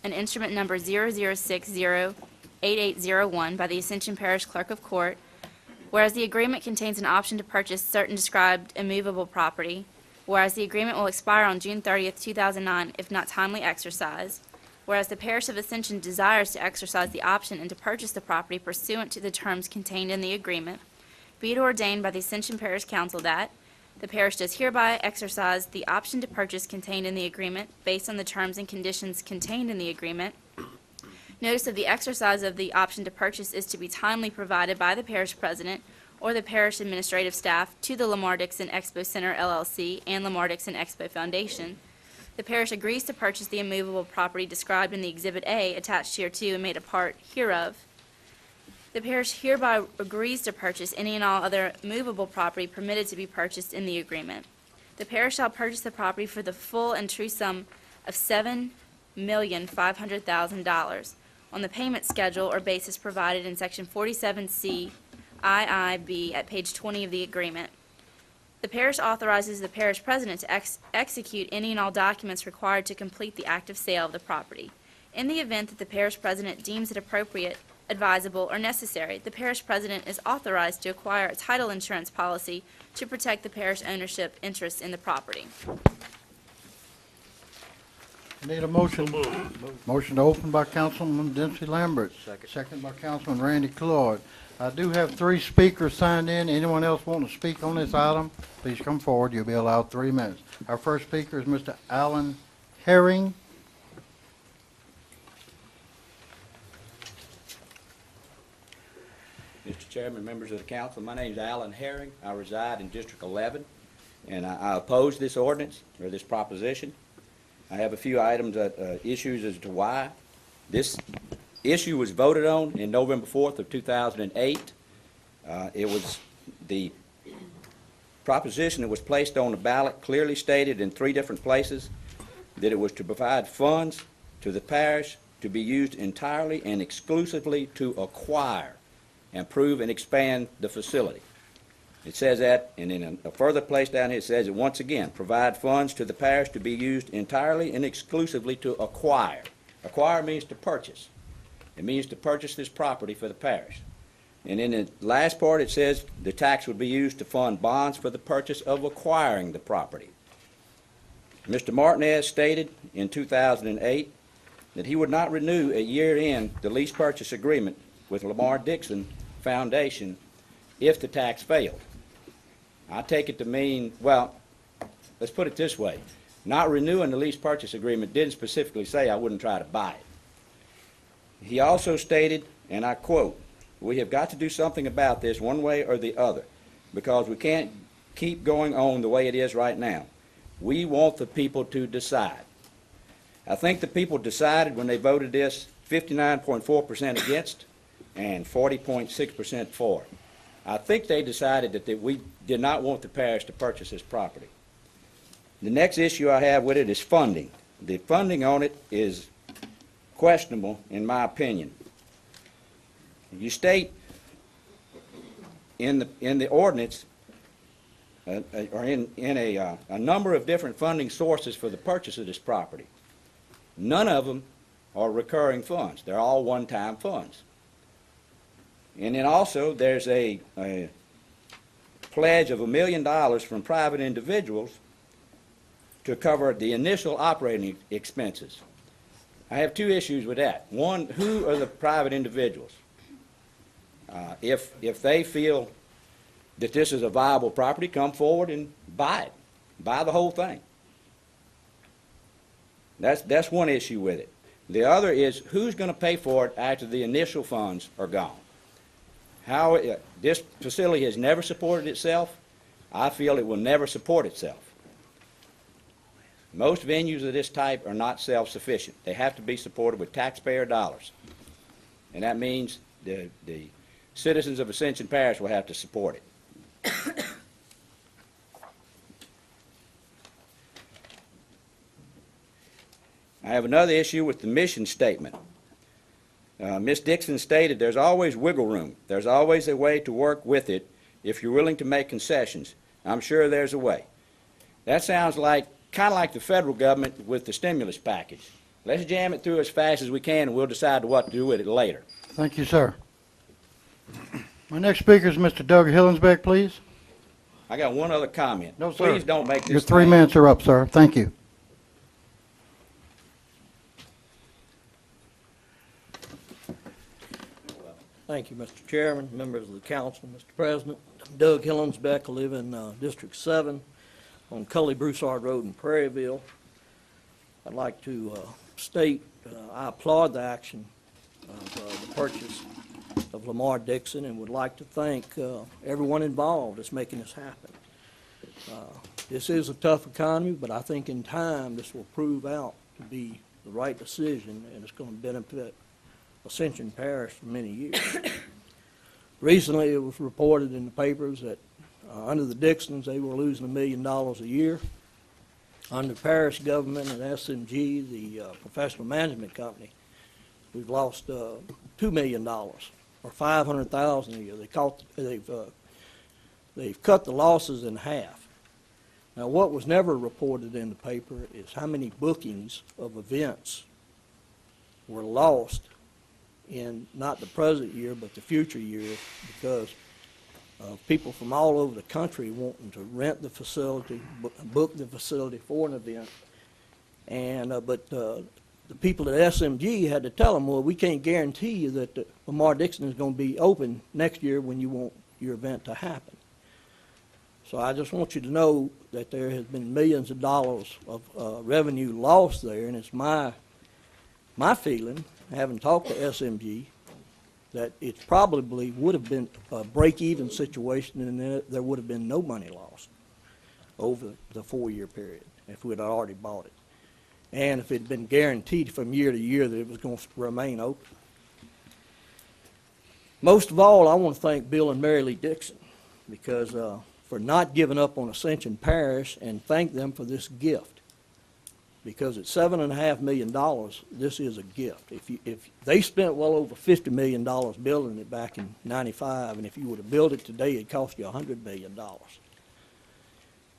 an instrument number 006-08801 by the Ascension Parish Clerk of Court, whereas the agreement contains an option to purchase certain described immovable property, whereas the agreement will expire on June 30th, 2009 if not timely exercised, whereas the Parish of Ascension desires to exercise the option and to purchase the property pursuant to the terms contained in the agreement, be it ordained by the Ascension Parish Council that the parish does hereby exercise the option to purchase contained in the agreement based on the terms and conditions contained in the agreement. Notice of the exercise of the option to purchase is to be timely provided by the parish president or the parish administrative staff to the Lamar Dixon Expo Center LLC and Lamar Dixon Expo Foundation. The parish agrees to purchase the immovable property described in the Exhibit A attached hereto and made a part hereof. The parish hereby agrees to purchase any and all other movable property permitted to be purchased in the agreement. The parish shall purchase the property for the full and true sum of $7,500,000 on the payment schedule or basis provided in Section 47C IIB at page 20 of the agreement. The parish authorizes the parish president to execute any and all documents required to complete the act of sale of the property. In the event that the parish president deems it appropriate, advisable, or necessary, the parish president is authorized to acquire a title insurance policy to protect the parish ownership interests in the property. Need a motion? Motion to open by Councilman Dempsey Lambert. Second by Councilman Randy Cloyd. I do have 3 speakers signed in. Anyone else want to speak on this item, please come forward. You'll be allowed 3 minutes. Our first speaker is Mr. Alan Herring. Mr. Chairman, members of the council, my name is Alan Herring. I reside in District 11, and I oppose this ordinance, or this proposition. I have a few items, issues as to why. This issue was voted on in November 4th of 2008. It was the proposition that was placed on the ballot clearly stated in 3 different places that it was to provide funds to the parish to be used entirely and exclusively to acquire, improve, and expand the facility. It says that, and in a further place down here it says it once again, provide funds to the parish to be used entirely and exclusively to acquire. Acquire means to purchase. It means to purchase this property for the parish. And in the last part it says the tax would be used to fund bonds for the purchase of acquiring the property. Mr. Martinez stated in 2008 that he would not renew at year-end the lease purchase agreement with Lamar Dixon Foundation if the tax failed. I take it to mean, well, let's put it this way. Not renewing the lease purchase agreement didn't specifically say I wouldn't try to buy it. He also stated, and I quote, "We have got to do something about this one way or the other because we can't keep going on the way it is right now. We want the people to decide." I think the people decided when they voted this 59.4% against and 40.6% for. I think they decided that we did not want the parish to purchase this property. The next issue I have with it is funding. The funding on it is questionable in my opinion. You state in the ordinance or in a number of different funding sources for the purchase of this property. None of them are recurring funds. They're all one-time funds. And then also there's a pledge of $1 million from private individuals to cover the initial operating expenses. I have 2 issues with that. One, who are the private individuals? If they feel that this is a viable property, come forward and buy it. Buy the whole thing. That's one issue with it. The other is who's going to pay for it after the initial funds are gone. This facility has never supported itself. I feel it will never support itself. Most venues of this type are not self-sufficient. They have to be supported with taxpayer dollars. And that means the citizens of Ascension Parish will have to support it. I have another issue with the mission statement. Ms. Dixon stated there's always wiggle room. There's always a way to work with it if you're willing to make concessions. I'm sure there's a way. That sounds like kind of like the federal government with the stimulus package. Let's jam it through as fast as we can and we'll decide what to do with it later. Thank you, sir. My next speaker is Mr. Doug Hillensbeck, please. I got one other comment. No, sir. Please don't make this Your 3 thing- minutes are up, sir. Thank you. Thank you, Mr. Chairman, members of the council, Mr. President. I'm Doug Hillensbeck. I live in District 7 on Cully Broussard Road in Prairieville. I'd like to state I applaud the action of the purchase of Lamar Dixon and would like to thank everyone involved that's making this happen. This is a tough economy, but I think in time this will prove out to be the right decision and it's going to benefit Ascension Parish for many years. Recently, it was reported in the papers that under the Dixons, they were losing $1 million a year. Under parish government and SMG, the professional management company, we've lost $2 million or $500,000 a year. They've cut the losses in half. Now, what was never reported in the paper is how many bookings of events were lost in not the present year, but the future year, because of people from all over the country wanting to rent the facility, book the facility for an event, And, the people at SMG had to tell them, well, we can't guarantee you that the Lamar-Dixon is going to be open next year when you want your event to happen. So I just want you to know that there has been millions of dollars of revenue lost there, and it's my feeling, having talked to SMG, that it probably would have been a break-even situation, and then there would have been no money lost over the 4-year period if we'd already bought it. And if it had been guaranteed from year to year that it was going to remain open. Most of all, I want to thank Bill and Mary Lee Dixon because for not giving up on Ascension Parish, and thank them for this gift. Because at $7.5 million, this is a gift. If they spent well over $50 million building it back in '95, and if you were to build it today, it'd cost you $100 million.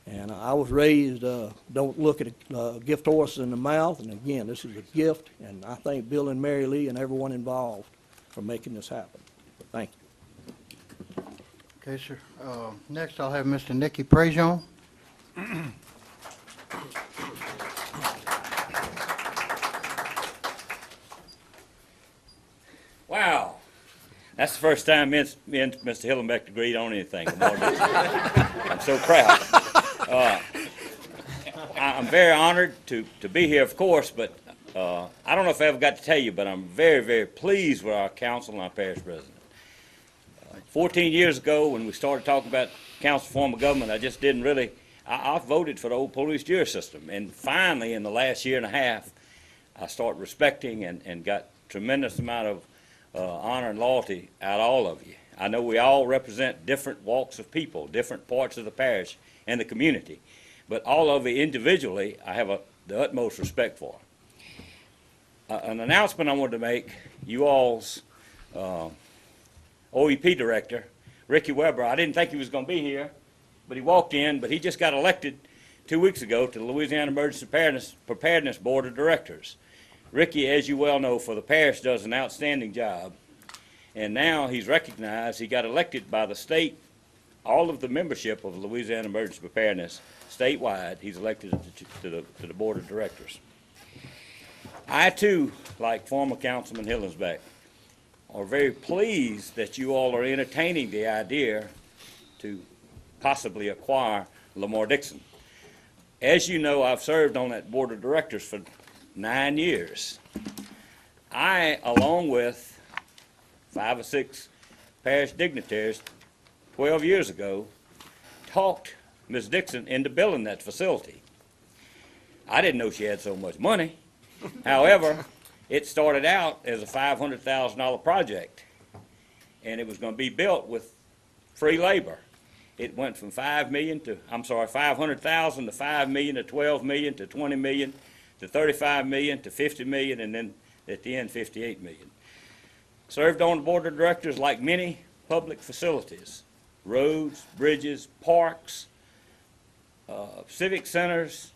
And I was raised, don't look at a gift horse in the mouth, and again, this is a gift, and I thank Bill and Mary Lee and everyone involved for making this happen. Thank you. Okay, sir. Next, I'll have Mr. Nicky Prejean. Wow. That's the first time me and Mr. Hillenbeck agreed on anything. I'm so proud. I'm very honored to be here, of course, but I don't know if I ever got to tell you, but I'm very, very pleased with our council and our parish president. 14 years ago, when we started talking about council form of government, I just didn't really, I voted for the old police jury system. And finally, in the last year and a half, I started respecting and got tremendous amount of honor and loyalty out of all of you. I know we all represent different walks of people, different parts of the parish and the community, but all of you individually, I have the utmost respect for. An announcement I wanted to make, you all's OEP director, Ricky Weber, I didn't think he was going to be here, but he walked in, but he just got elected 2 weeks ago to the Louisiana Emergency Preparedness Board of Directors. Ricky, as you well know, for the parish does an outstanding job, and now he's recognized. He got elected by the state, all of the membership of Louisiana Emergency Preparedness statewide. He's elected to the Board of Directors. I, too, like former Councilman Hillensbeck, are very pleased that you all are entertaining the idea to possibly acquire Lamar-Dixon. As you know, I've served on that Board of Directors for 9 years. I, along with 5 or 6 parish dignitaries 12 years ago, talked Ms. Dixon into building that facility. I didn't know she had so much money. However, it started out as a $500,000 project, and it was going to be built with free labor. It went from $500,000 to $5 million to $12 million to $20 million to $35 million to $50 million, and then at the end, $58 million. Served on the Board of Directors like many public facilities, roads, bridges, parks, civic centers.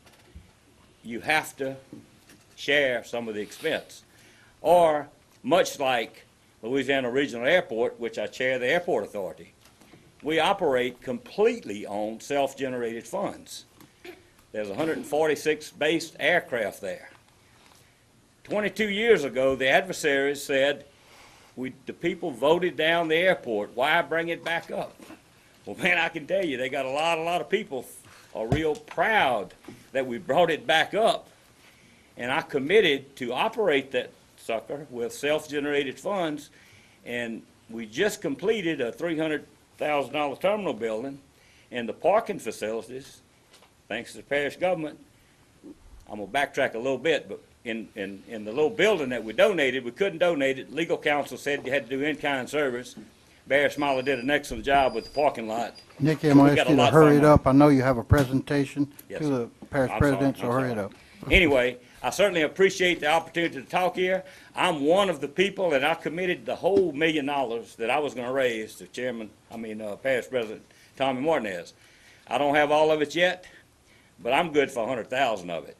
You have to share some of the expense. Or much like Louisiana Regional Airport, which I chair the Airport Authority, we operate completely on self-generated funds. There's 146 based aircraft there. 22 years ago, the adversaries said, the people voted down the airport. Why bring it back up? Well, man, I can tell you, they got a lot of people are real proud that we brought it back up. And I committed to operate that sucker with self-generated funds, and we just completed a $300,000 terminal building, and the parking facilities, thanks to the parish government. I'm going to backtrack a little bit, but in the little building that we donated, we couldn't donate it. Legal counsel said you had to do in-kind service. Barry Smiley did an excellent job with the parking lot. Nicky, I'm going to ask you to hurry it up. I know you have a presentation Yes, to the parish president, so hurry it up. Anyway, I certainly appreciate the opportunity to talk here. I'm one of the people, and I committed the whole $1 million that I was going to raise to Parish President Tommy Martinez. I don't have all of it yet, but I'm good for 100,000 of it.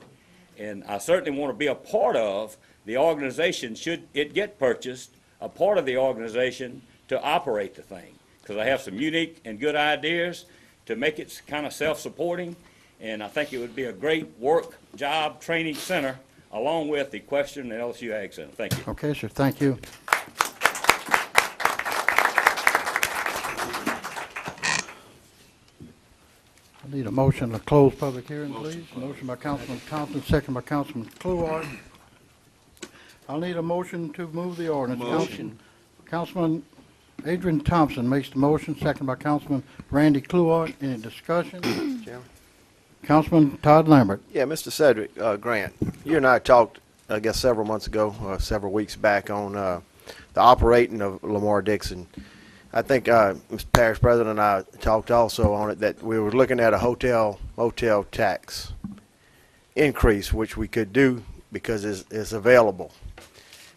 And I certainly want to be a part of the organization, should it get purchased, a part of the organization to operate the thing. Because I have some unique and good ideas to make it kind of self-supporting, And I think it would be a great work, job, training center, along with the Equestrian and LSU Ag Center. Thank you. Okay, sir, thank you. I need a motion to close public hearing, please. Motion by Councilman Thompson, second by Councilman Kluart. I'll need a motion to move the ordinance. Motion. Councilman Adrian Thompson makes the motion, second by Councilman Randy Kluart. Any discussion? Chairman? Councilman Todd Lambert. Yeah, Mr. Cedric Grant, you and I talked, I guess, several months ago, or several weeks back, on the operating of Lamar Dixon. I think Mr. Parish President and I talked also on it that we were looking at a motel tax increase, which we could do because it's available.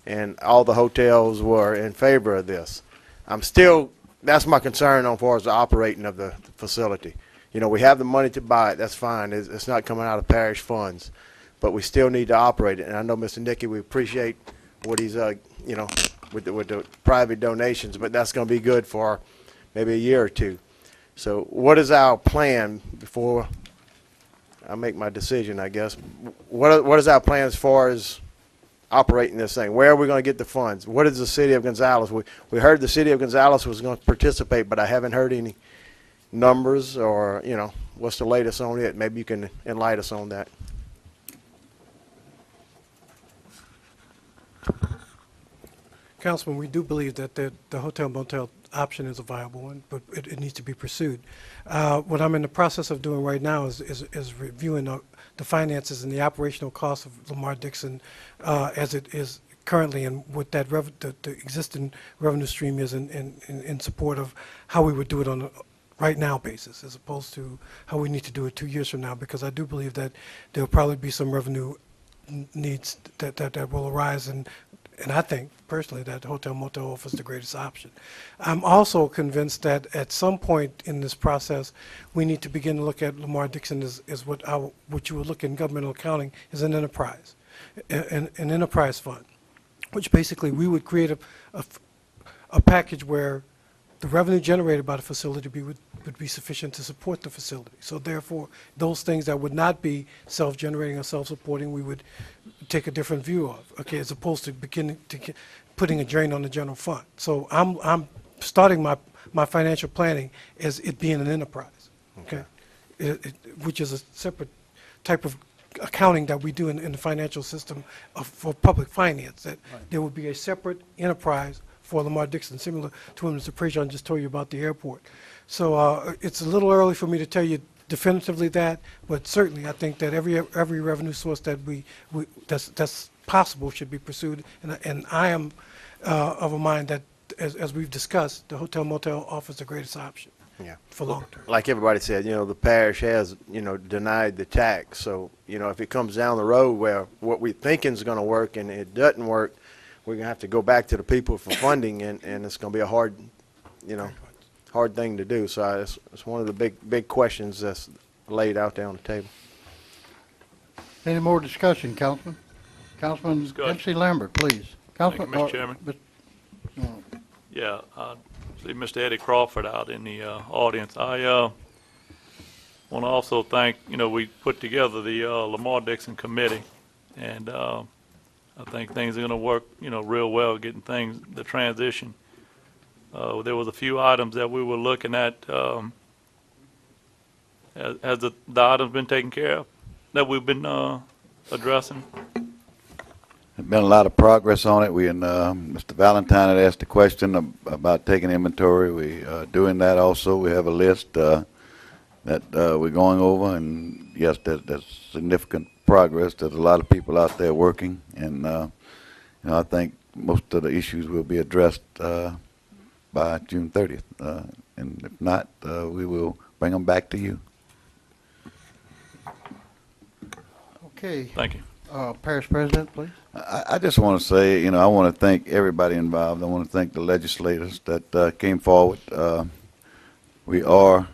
And all the hotels were in favor of this. That's my concern on far as the operating of the facility. You know, we have the money to buy it, that's fine. It's not coming out of parish funds, but we still need to operate it. And I know Mr. Nicky, we appreciate what he's, you know, with the private donations, but that's going to be good for maybe a year or two. So what is our plan before I make my decision, I guess? What is our plan as far as operating this thing? Where are we going to get the funds? What is the city of Gonzales? We heard the city of Gonzales was going to participate, but I haven't heard any numbers or, you know, what's the latest on it? Maybe you can enlighten us on that. Councilman, we do believe that the hotel motel option is a viable one, but it needs to be pursued. What I'm in the process of doing right now is reviewing the finances and the operational costs of Lamar Dixon as it is currently, and what that the existing revenue stream is in support of how we would do it on a right now basis, as opposed to how we need to do it 2 years from now, because I do believe that there'll probably be some revenue needs that will arise, and I think personally that hotel motel offers the greatest option. I'm also convinced that at some point in this process, we need to begin to look at Lamar Dixon as what you would look in governmental accounting as an enterprise, an enterprise fund, which basically we would create a package where the revenue generated by the facility would be sufficient to support the facility. So therefore, those things that would not be self-generating or self-supporting, we would take a different view of, okay, as opposed to putting a drain on the general fund. So I'm starting my financial planning as it being an enterprise, okay, which is a separate type of accounting that we do in the financial system for public finance, that there would be a separate enterprise for Lamar Dixon, similar to what Mr. Prejean just told you about the airport. So it's a little early for me to tell you definitively that, but certainly I think that every revenue source that that's possible should be pursued, and I am of a mind that, as we've discussed, the hotel motel offers the greatest option. Yeah. For long term. Like everybody said, you know, the parish has, you know, denied the tax. So, you know, if it comes down the road where what we're thinking is going to work and it doesn't work, we're going to have to go back to the people for funding, and it's going to be a hard thing to do. So it's one of the big questions that's laid out there on the table. Any more discussion, Councilman? Councilman MC Lambert, please. Councilman, Thank you, Mr. Chairman. Yeah, see Mr. Eddie Crawford out in the audience. I want to also thank, you know, we put together the Lamar Dixon Committee, and I think things are going to work, you know, real well, getting the transition. There was a few items that we were looking at. Has the items been taken care of that we've been addressing? There's been a lot of progress on it. Mr. Valentine had asked a question about taking inventory. We are doing that also. We have a list that we're going over, and yes, there's significant progress. There's a lot of people out there working, and you know, I think most of the issues will be addressed by June 30th, and if not, we will bring them back to you. Okay. Thank you. Parish President, please. I just want to say, you know, I want to thank everybody involved. I want to thank the legislators that came forward. We are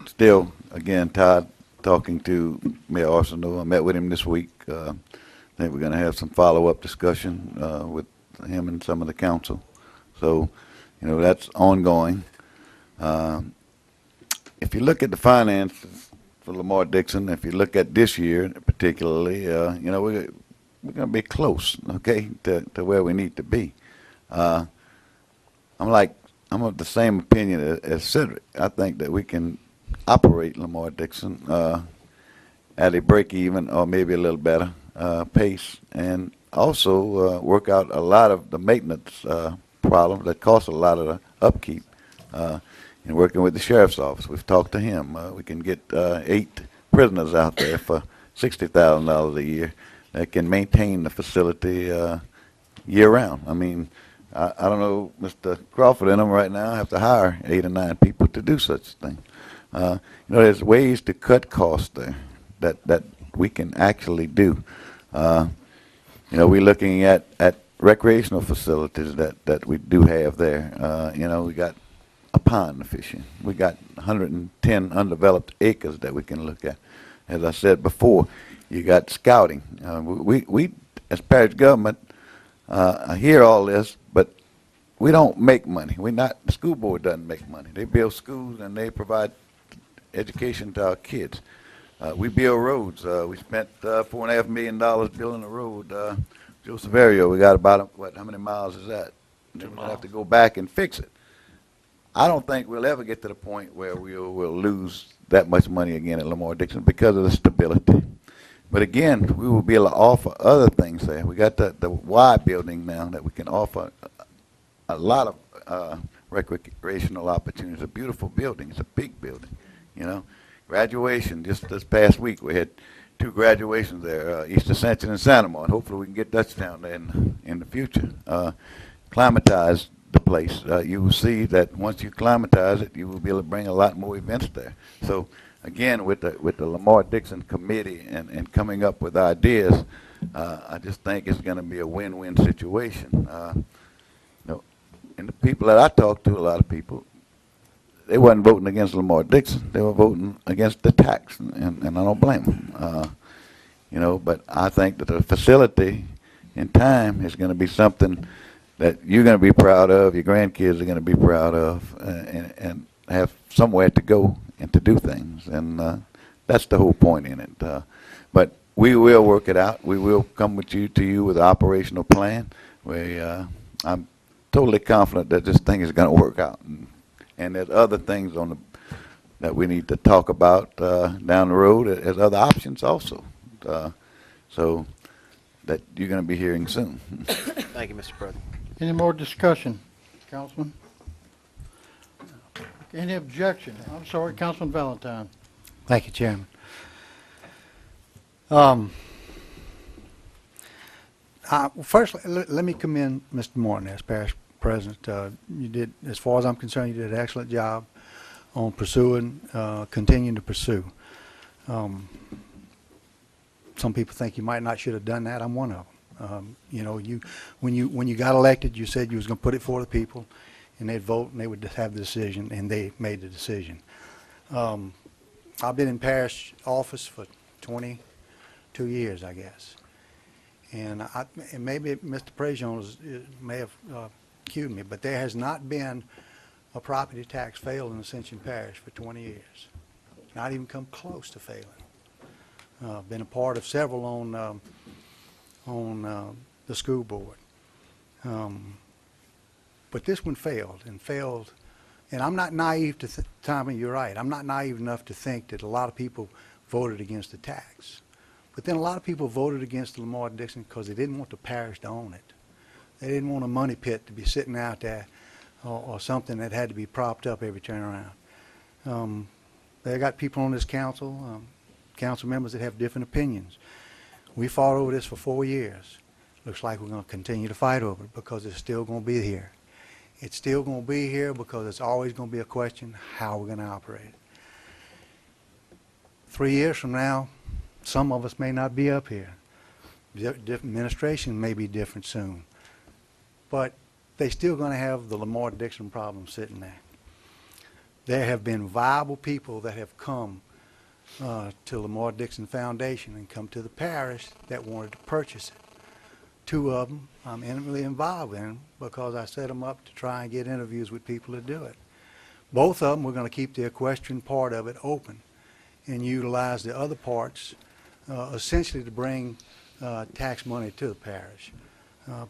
still, again, Todd, talking to Mayor Arsenault. I met with him this week. I think we're going to have some follow-up discussion with him and some of the council. So, you know, that's ongoing. If you look at the finances for Lamar Dixon. If you look at this year particularly, you know, we're going to be close, okay, to where we need to be. I'm of the same opinion as Cedric. I think that we can operate Lamar Dixon at a break even or maybe a little better pace, and also work out a lot of the maintenance problems that cost a lot of the upkeep. And working with the sheriff's office, we've talked to him. We can get 8 prisoners out there for $60,000 a year that can maintain the facility year round. I mean, I don't know, Mr. Crawford and them right now have to hire 8 or 9 people to do such a thing. You know, there's ways to cut costs there that we can actually do. You know, we're looking at recreational facilities that we do have there. You know, we got a pond to fish in. We got 110 undeveloped acres that we can look at. As I said before, you got scouting. We as parish government, hear all this, but we don't make money. The school board doesn't make money. They build schools and they provide education to our kids. We build roads. We spent $4.5 million building a road. Joseph area, we got about, how many miles is that? We're going to have to go back and fix it. I don't think we'll ever get to the point where we'll lose that much money again at Lamar Dixon because of the stability. But again, we will be able to offer other things there. We got the Y building now that we can offer a lot of recreational opportunities. A beautiful building. It's a big building, you know. Graduation, just this past week we had 2 graduations there, East Ascension and Santa Monica. Hopefully we can get Dutch down there in the future. Climatize the place. You will see that once you climatize it, you will be able to bring a lot more events there. So again, with the Lamar Dixon committee and coming up with ideas, I just think it's going to be a win-win situation. You know, and the people that I talked to, a lot of people, they wasn't voting against Lamar Dixon. They were voting against the tax, and I don't blame them. You know, but I think that the facility in time is going to be something that you're going to be proud of, your grandkids are going to be proud of, and have somewhere to go and to do things. And that's the whole point in it. But we will work it out. We will come to you with an operational plan. I'm totally confident that this thing is going to work out. And there's other things that we need to talk about down the road. There's other options also. So that you're going to be hearing soon. Thank you, Mr. President. Any more discussion, Councilman? Any objection? I'm sorry, Councilman Valentine. Thank you, Chairman. First, let me commend Mr. Morton as parish president. You did, as far as I'm concerned, you did an excellent job on continuing to pursue. Some people think you might not should have done that. I'm one of them. You know, when you got elected, you said you was going to put it for the people, and they'd vote, and they would have the decision, and they made the decision. I've been in parish office for 22 years, I guess, and maybe Mr. Prejean may have cued me, but there has not been a property tax fail in Ascension Parish for 20 years. Not even come close to failing. Been a part of several on the school board. But this one failed, and I'm not naive to Tommy, you're right. I'm not naive enough to think that a lot of people voted against the tax. But then a lot of people voted against Lamar Dixon because they didn't want the parish to own it. They didn't want a money pit to be sitting out there or something that had to be propped up every turn around. They got people on this council, council members that have different opinions. We fought over this for 4 years. Looks like we're going to continue to fight over it because it's still going to be here. It's still going to be here because it's always going to be a question how we're going to operate it. 3 years from now, some of us may not be up here. Different administration may be different soon. But they're still going to have the Lamar Dixon problem sitting there. There have been viable people that have come to Lamar Dixon Foundation and come to the parish that wanted to purchase it. 2 of them I'm intimately involved in because I set them up to try and get interviews with people to do it. Both of them we're going to keep the equestrian part of it open and utilize the other parts essentially to bring tax money to the parish.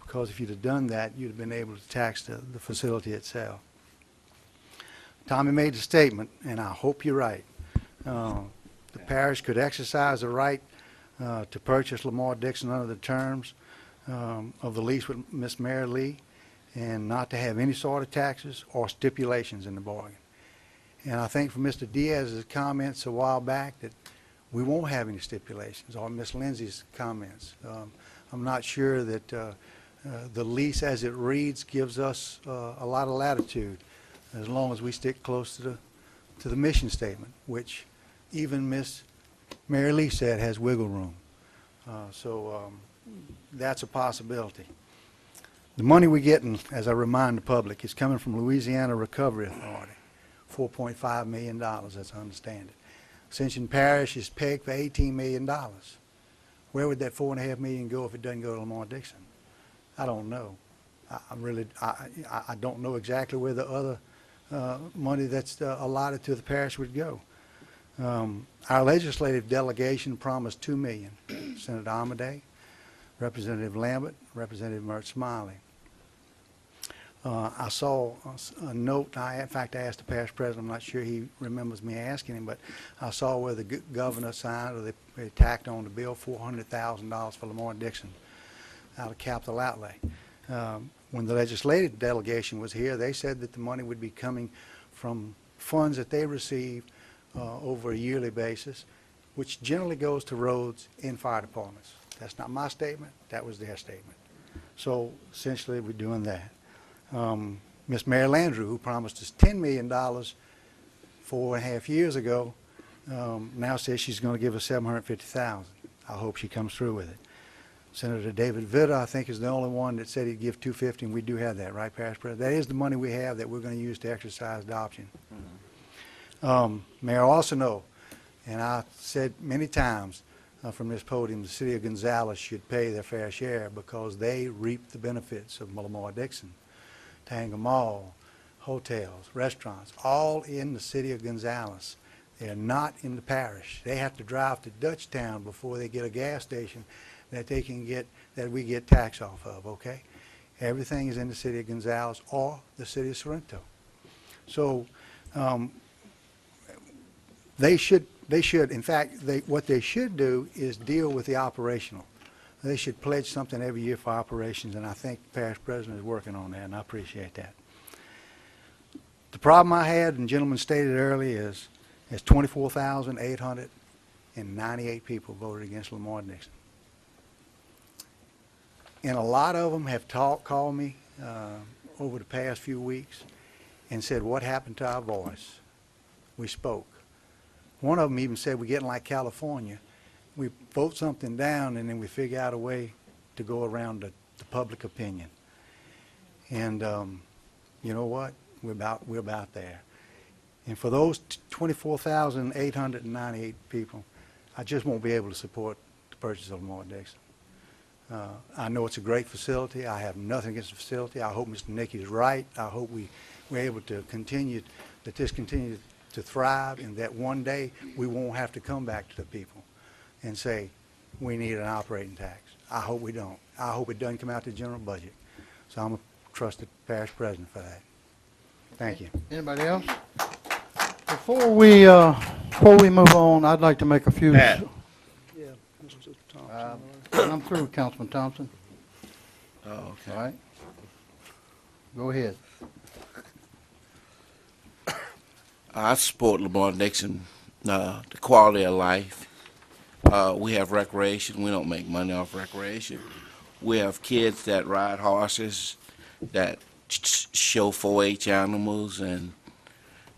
Because if you'd have done that, you'd have been able to tax the facility itself. Tommy made the statement, and I hope you're right. The parish could exercise the right to purchase Lamar Dixon under the terms of the lease with Miss Mary Lee, and not to have any sort of taxes or stipulations in the bargain. And I think from Mr. Diaz's comments a while back that we won't have any stipulations, or Miss Lindsay's comments. I'm not sure that the lease as it reads gives us a lot of latitude, as long as we stick close to the mission statement, which even Miss Mary Lee said has wiggle room. So that's a possibility. The money we're getting, as I remind the public, is coming from Louisiana Recovery Authority, $4.5 million, as I understand it. Ascension Parish is pegged for $18 million. Where would that $4.5 million go if it doesn't go to Lamar Dixon? I don't know. I don't know exactly where the other money that's allotted to the parish would go. Our legislative delegation promised $2 million. Senator Amadei, Representative Lambert, Representative Mert Smiley. I saw a note, in fact I asked the parish president, I'm not sure he remembers me asking him, but I saw where the governor signed, or they tacked on the bill, $400,000 for Lamar Dixon out of capital outlay. When the legislative delegation was here, they said that the money would be coming from funds that they received over a yearly basis, which generally goes to roads and fire departments. That's not my statement, that was their statement. So essentially we're doing that. Miss Mary Landrew, who promised us $10 million 4.5 years ago, now says she's going to give us $750,000. I hope she comes through with it. Senator David Vitta, I think, is the only one that said he'd give $250, and we do have that, right, Parish President? That is the money we have that we're going to use to exercise the option. Mayor Arsenault, and I said many times from this podium, the city of Gonzales should pay their fair share because they reap the benefits of Lamar Dixon. Tanger Mall, hotels, restaurants, all in the city of Gonzales. They're not in the parish. They have to drive to Dutchtown before they get a gas station that they can get, that we get tax off of, okay? Everything is in the city of Gonzales or the city of Sorrento. So they should, in fact, what they should do is deal with the operational. They should pledge something every year for operations, and I think the parish president is working on that, and I appreciate that. The problem I had, and the gentleman stated earlier, is 24,898 people voted against Lamar Dixon. And a lot of them have called me over the past few weeks and said, what happened to our voice? We spoke. One of them even said, we're getting like California. We vote something down and then we figure out a way to go around the public opinion. And you know what? We're about there. And for those 24,898 people, I just won't be able to support the purchase of Lamar Dixon. I know it's a great facility. I have nothing against the facility. I hope Mr. Nicky is right. I hope we're able to continue, that this continues to thrive, and that one day we won't have to come back to the people and say we need an operating tax. I hope we don't. I hope it doesn't come out the general budget. So I'm going to trust the parish president for that. Thank you. Anybody else? Before we move on, I'd like to make a few. Yeah, I'm through, Councilman Thompson. Oh, okay. All right. Go ahead. I support Lamar Dixon, the quality of life. We have recreation. We don't make money off recreation. We have kids that ride horses, that show 4-H animals and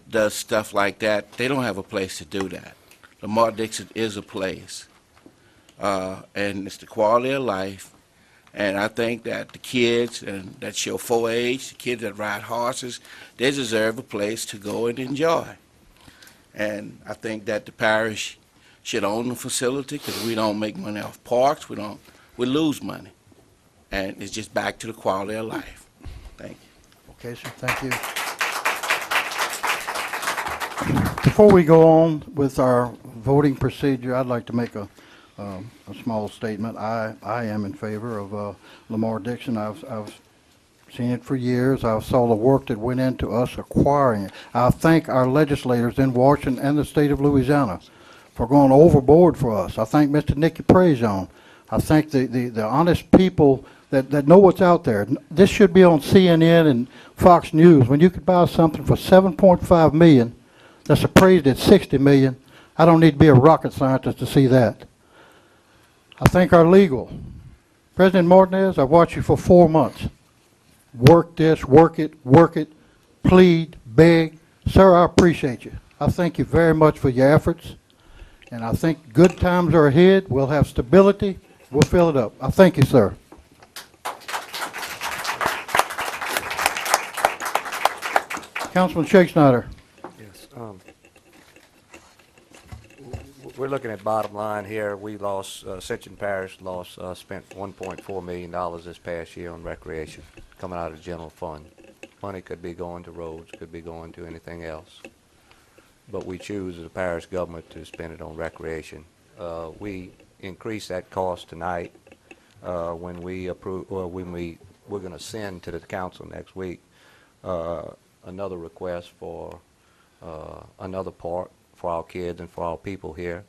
does stuff like that. They don't have a place to do that. Lamar Dixon is a place. And it's the quality of life. And I think that the kids that show 4-H, the kids that ride horses, they deserve a place to go and enjoy. And I think that the parish should own the facility because we don't make money off parks. We lose money. And it's just back to the quality of life. Thank you. Okay, sir. Thank you. Before we go on with our voting procedure, I'd like to make a small statement. I am in favor of Lamar Dixon. I've seen it for years. I saw the work that went into us acquiring it. I thank our legislators in Washington and the state of Louisiana for going overboard for us. I thank Mr. Nicky Prezone. I thank the honest people that know what's out there. This should be on CNN and Fox News. When you could buy something for $7.5 million that's appraised at $60 million, I don't need to be a rocket scientist to see that. I thank our legal. President Martinez, I've watched you for 4 months. Work this, work it, plead, beg. Sir, I appreciate you. I thank you very much for your efforts. And I think good times are ahead. We'll have stability. We'll fill it up. I thank you, sir. Councilman Shake Snyder. Yes. We're looking at bottom line here. We lost, Ascension Parish spent $1.4 million this past year on recreation, coming out of the general fund. Money could be going to roads, could be going to anything else. But we choose as a parish government to spend it on recreation. We increase that cost tonight when we approve, or when we're going to send to the council next week another request for another park for our kids and for our people here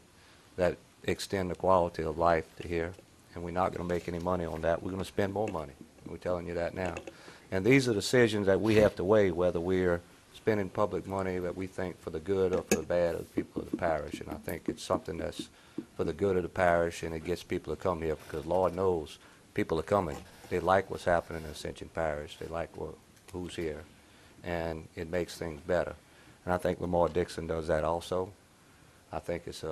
that extend the quality of life to here. And we're not going to make any money on that. We're going to spend more money. We're telling you that now. And these are decisions that we have to weigh, whether we're spending public money that we think for the good or for the bad of the people of the parish. And I think it's something that's for the good of the parish, and it gets people to come here because Lord knows people are coming. They like what's happening in Ascension Parish. They like who's here, and it makes things better. And I think Lamar Dixon does that also. I think it's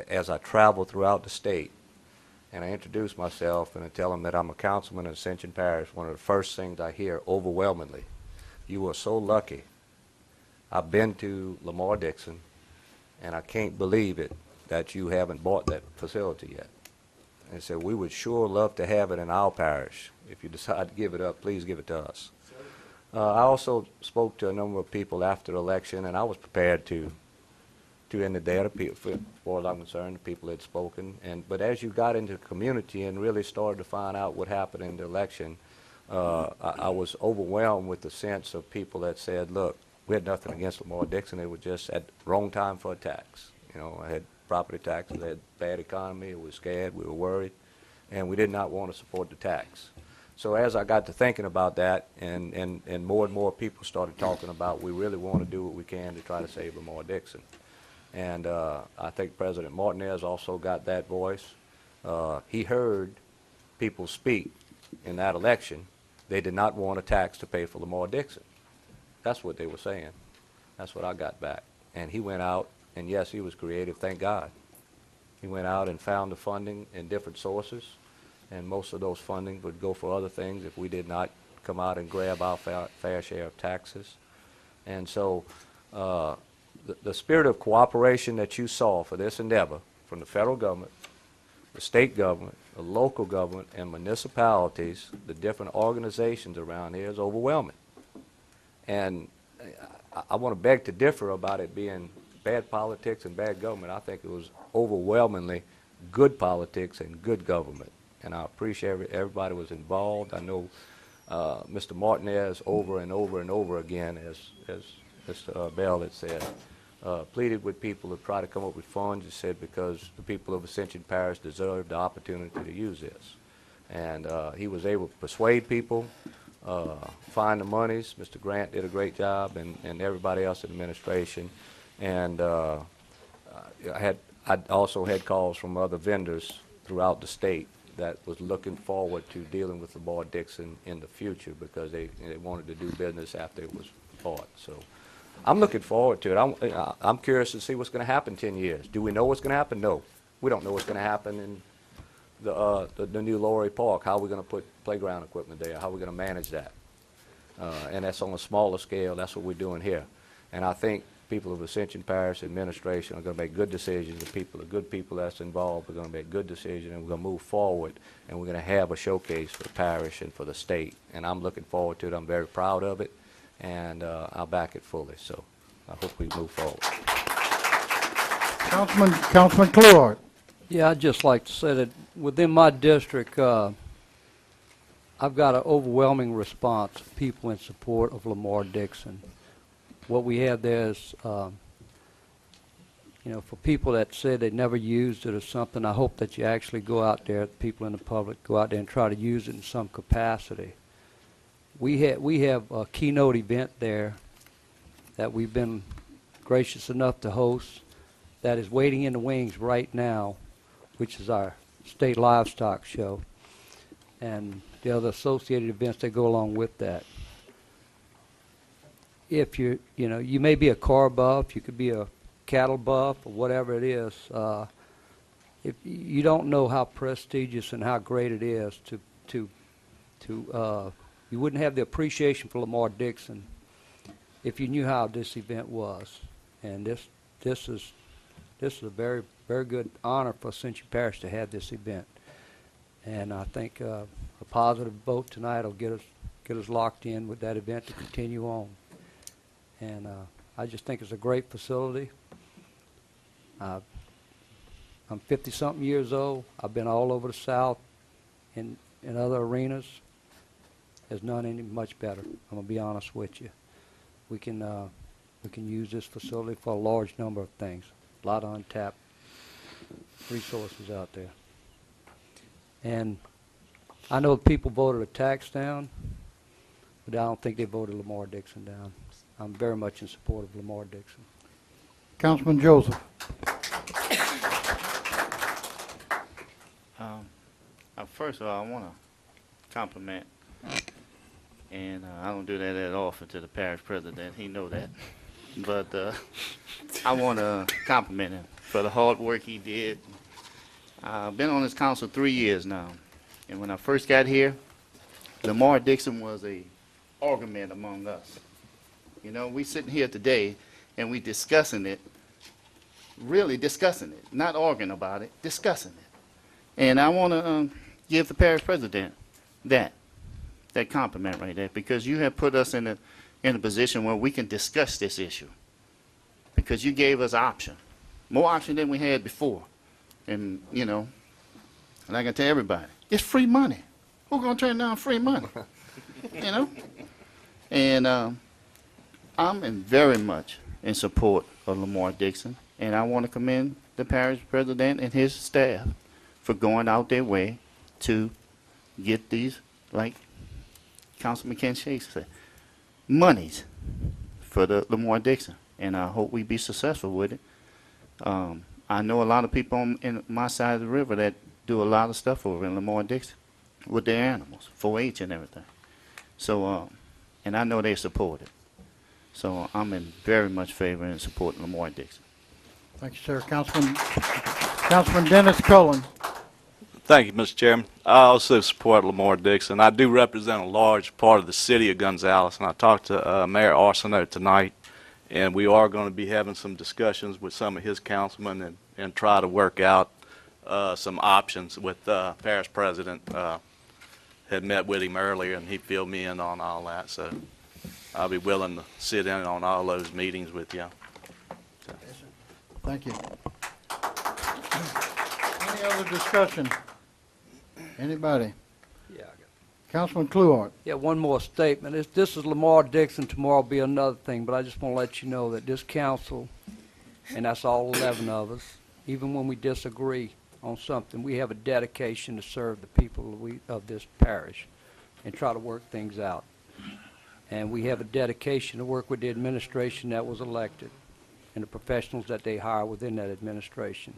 as I travel throughout the state and I introduce myself and I tell them that I'm a councilman in Ascension Parish, one of the first things I hear overwhelmingly, you are so lucky. I've been to Lamar Dixon, and I can't believe it that you haven't bought that facility yet. And they said, we would sure love to have it in our parish. If you decide to give it up, please give it to us. I also spoke to a number of people after the election, and I was prepared to end the day, as far as I'm concerned, the people had spoken. But as you got into the community and really started to find out what happened in the election, I was overwhelmed with the sense of people that said, look, we had nothing against Lamar Dixon. It was just at the wrong time for a tax. You know, I had property taxes, I had bad economy, we were scared, we were worried, and we did not want to support the tax. So as I got to thinking about that, and more people started talking about we really want to do what we can to try to save Lamar Dixon. And I think President Martinez also got that voice. He heard people speak in that election. They did not want a tax to pay for Lamar Dixon. That's what they were saying. That's what I got back. And he went out, and yes, he was creative, thank God. He went out and found the funding in different sources, and most of those funding would go for other things if we did not come out and grab our fair share of taxes. And so the spirit of cooperation that you saw for this endeavor from the federal government, the state government, the local government, and municipalities, the different organizations around here is overwhelming. And I want to beg to differ about it being bad politics and bad government. I think it was overwhelmingly good politics and good government. And I appreciate everybody was involved. I know Mr. Martinez over and over and over again, as Mr. Bell had said, pleaded with people to try to come up with funds. He said because the people of Ascension Parish deserve the opportunity to use this. And he was able to persuade people, find the monies. Mr. Grant did a great job, and everybody else in the administration. And I also had calls from other vendors throughout the state that was looking forward to dealing with Lamar Dixon in the future because they wanted to do business after it was bought. So I'm looking forward to it. I'm curious to see what's going to happen in 10 years. Do we know what's going to happen? No. We don't know what's going to happen in the new Lowry Park. How are we going to put playground equipment there? How are we going to manage that? And that's on a smaller scale. That's what we're doing here. And I think people of Ascension Parish administration are going to make good decisions. The good people that's involved are going to make good decisions, and we're going to move forward, and we're going to have a showcase for the parish and for the state. And I'm looking forward to it. I'm very proud of it, and I'll back it fully. So I hope we move forward. Councilman Kluart. Yeah, I'd just like to say that within my district, I've got an overwhelming response of people in support of Lamar Dixon. What we have there is, for people that say they never used it or something, I hope that you actually go out there, people in the public, go out there and try to use it in some capacity. We have a keynote event there that we've been gracious enough to host that is waiting in the wings right now, which is our state livestock show and the other associated events that go along with that. If you may be a car buff, you could be a cattle buff or whatever it is. If you don't know how prestigious and how great it is you wouldn't have the appreciation for Lamar Dixon if you knew how this event was. And this is a very, very good honor for Ascension Parish to have this event. And I think a positive vote tonight will get us locked in with that event to continue on. And I just think it's a great facility. I'm 50-something years old. I've been all over the South in other arenas. There's none any much better. I'm gonna be honest with you. We can use this facility for a large number of things. A lot of untapped resources out there. And I know people voted a tax down, but I don't think they voted Lamar Dixon down. I'm very much in support of Lamar Dixon. Councilman Joseph. First of all, I want to compliment, and I don't do that that often to the parish president. He know that. But I want to compliment him for the hard work he did. I've been on this council 3 years now. And when I first got here, Lamar Dixon was a argument among us. We sitting here today and we discussing it, really discussing it, not arguing about it, discussing it. And I want to give the parish president that compliment right there, because you have put us in a position where we can discuss this issue, because you gave us option, more option than we had before. And and I can tell everybody, it's free money. Who's gonna turn down free money? And I'm very much in support of Lamar Dixon, and I want to commend the parish president and his staff for going out their way to get these, like Councilman Ken Shakes said, monies for the Lamar Dixon, and I hope we be successful with it. I know a lot of people in my side of the river that do a lot of stuff over in Lamar Dixon with their animals, 4-H and everything. So, and I know they support it. So I'm in very much favor and support Lamar Dixon. Thank you, sir. Councilman Dennis Cullen. Thank you, Mr. Chairman. I also support Lamar Dixon. I do represent a large part of the city of Gonzales, and I talked to Mayor Arsenault tonight, and we are going to be having some discussions with some of his councilmen and try to work out some options with Parish President. Had met with him earlier, and he filled me in on all that, so I'll be willing to sit in on all those meetings with you. So. Thank you. Any other discussion? Anybody? Yeah. Councilman Kluart. Yeah, one more statement. This is Lamar Dixon. Tomorrow will be another thing, but I just want to let you know that this council, and that's all 11 of us, even when we disagree on something, we have a dedication to serve the people of this parish and try to work things out. And we have a dedication to work with the administration that was elected and the professionals that they hire within that administration.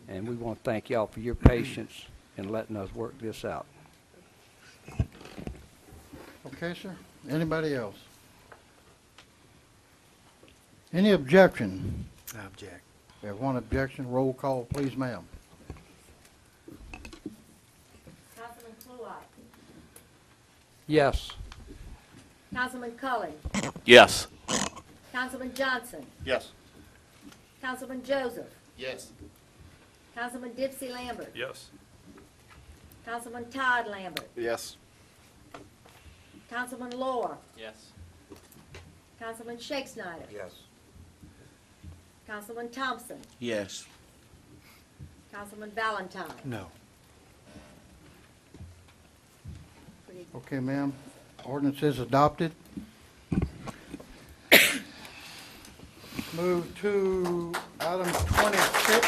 And we want to thank y'all for your patience in letting us work this out. Okay, sir. Anybody else? Any objection? I object. We have one objection. Roll call, please, ma'am. Councilman Kluart. Yes. Councilman Cullen. Yes. Councilman Johnson. Yes. Councilman Joseph. Yes. Councilman Dipsy Lambert. Yes. Councilman Todd Lambert. Yes. Councilman Lohr. Yes. Councilman Shake Snyder. Yes. Councilman Thompson, Yes. Councilman Valentine. No. Okay, ma'am. Ordinance is adopted. Move to item 26.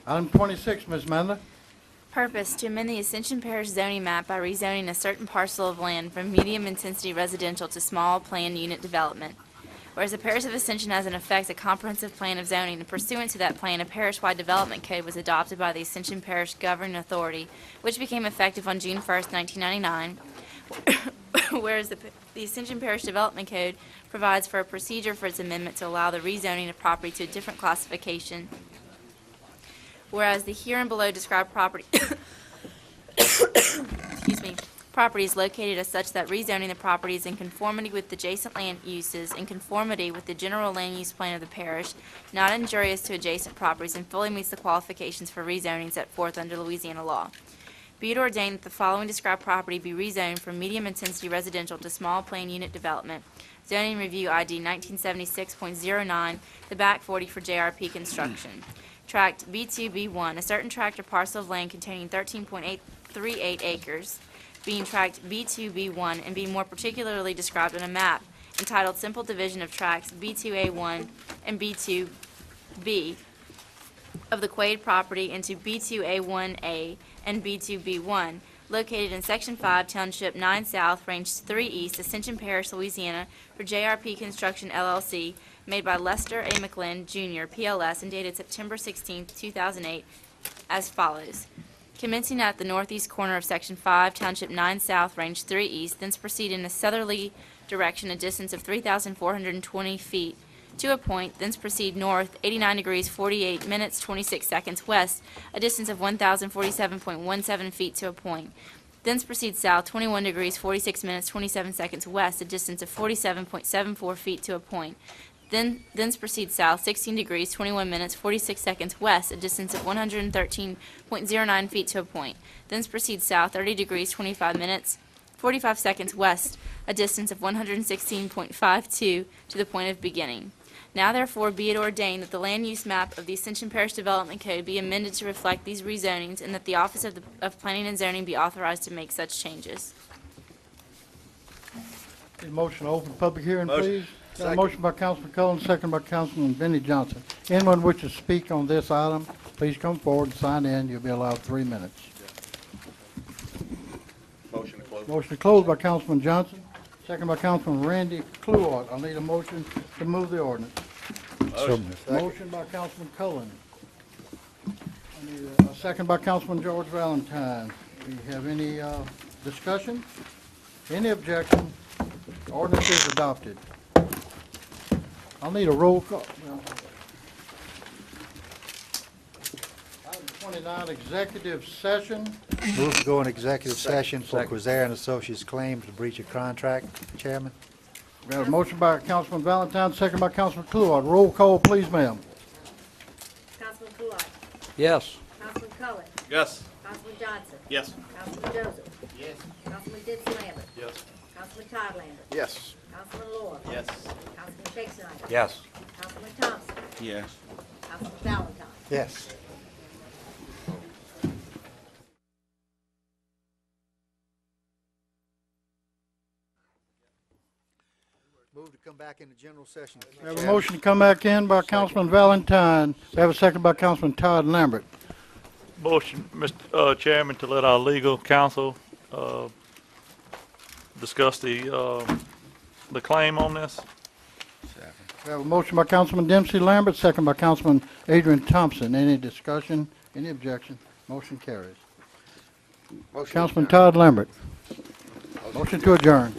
Item 26, Ms. Mandel. Purpose, to amend the Ascension Parish zoning map by rezoning a certain parcel of land from medium-intensity residential to small planned unit development. Whereas the Parish of Ascension has in effect a comprehensive plan of zoning, and pursuant to that plan, a parish-wide development code was adopted by the Ascension Parish Governing Authority, which became effective on June 1st, 1999. Whereas the Ascension Parish Development Code provides for a procedure for its amendment to allow the rezoning of property to a different classification. Whereas the here and below described property excuse me, property is located as such that rezoning the property is in conformity with adjacent land uses, in conformity with the general land use plan of the parish, not injurious to adjacent properties, and fully meets the qualifications for rezoning set forth under Louisiana law. Be it ordained that the following described property be rezoned from medium-intensity residential to small planned unit development. Zoning Review ID 1976.09, the back 40 for JRP construction. Tract B2B1, a certain tract or parcel of land containing 13.838 acres, being tract B2B1 and being more particularly described on a map entitled Simple Division of Tracts B2A1 and B2B of the Quaid property into B2A1A and B2B1, located in Section 5, Township 9 South, Range 3 East, Ascension Parish, Louisiana, for JRP Construction LLC, made by Lester A. McLinn, Jr., PLS, and dated September 16, 2008, as follows. Commencing at the northeast corner of Section 5, Township 9 South, Range 3 East, thence proceed in a southerly direction a distance of 3,420 feet to a point, thence proceed north 89 degrees 48 minutes 26 seconds west, a distance of 1,047.17 feet to a point. Thence proceed south 21 degrees 46 minutes 27 seconds west, a distance of 47.74 feet to a point. Thence proceed south 16 degrees 21 minutes 46 seconds west, a distance of 113.09 feet to a point. Thence proceed south 30 degrees 25 minutes 45 seconds west, a distance of 116.52 to the point of beginning. Now therefore be it ordained that the land use map of the Ascension Parish Development Code be amended to reflect these rezonings, and that the Office of Planning and Zoning be authorized to make such changes. Need a motion to open the public hearing, please. Got a motion by Councilman Cullen, second by Councilman Benny Johnson. Anyone wish to speak on this item, please come forward and sign in. You'll be allowed 3 minutes. Motion to close. Motion to close by Councilman Johnson, second by Councilman Randy Cluart. I'll need a motion to move the ordinance. Motion by Councilman Cullen. I need a second by Councilman George Valentine. Do we have any discussion? Any objection? Ordinance is adopted. I'll need a roll call. Item 29, executive session. Move to go in executive session for Quazair and Associates claims to breach of contract. Chairman? We have a motion by Councilman Valentine, second by Councilman Cluart. Roll call, please, ma'am. Councilman Kulak, Yes. Councilman Cullen, Yes. Councilman Johnson, Yes. Councilman Joseph. Yes. Councilman Dipsy Lambert, Yes. Councilman Todd Lambert, Yes. Councilman Lloyd. Yes. Councilman Shake Snyder. Yes. Councilman Thompson, Yes. Councilman Valentine. Yes. Move to come back into general session. We have a motion to come back in by Councilman Valentine. We have a second by Councilman Todd Lambert. Motion, Mr. Chairman, to let our legal counsel discuss the claim on this. We have a motion by Councilman Dempsey Lambert, second by Councilman Adrian Thompson. Any discussion? Any objection? Motion carries. Councilman Todd Lambert. Motion to adjourn.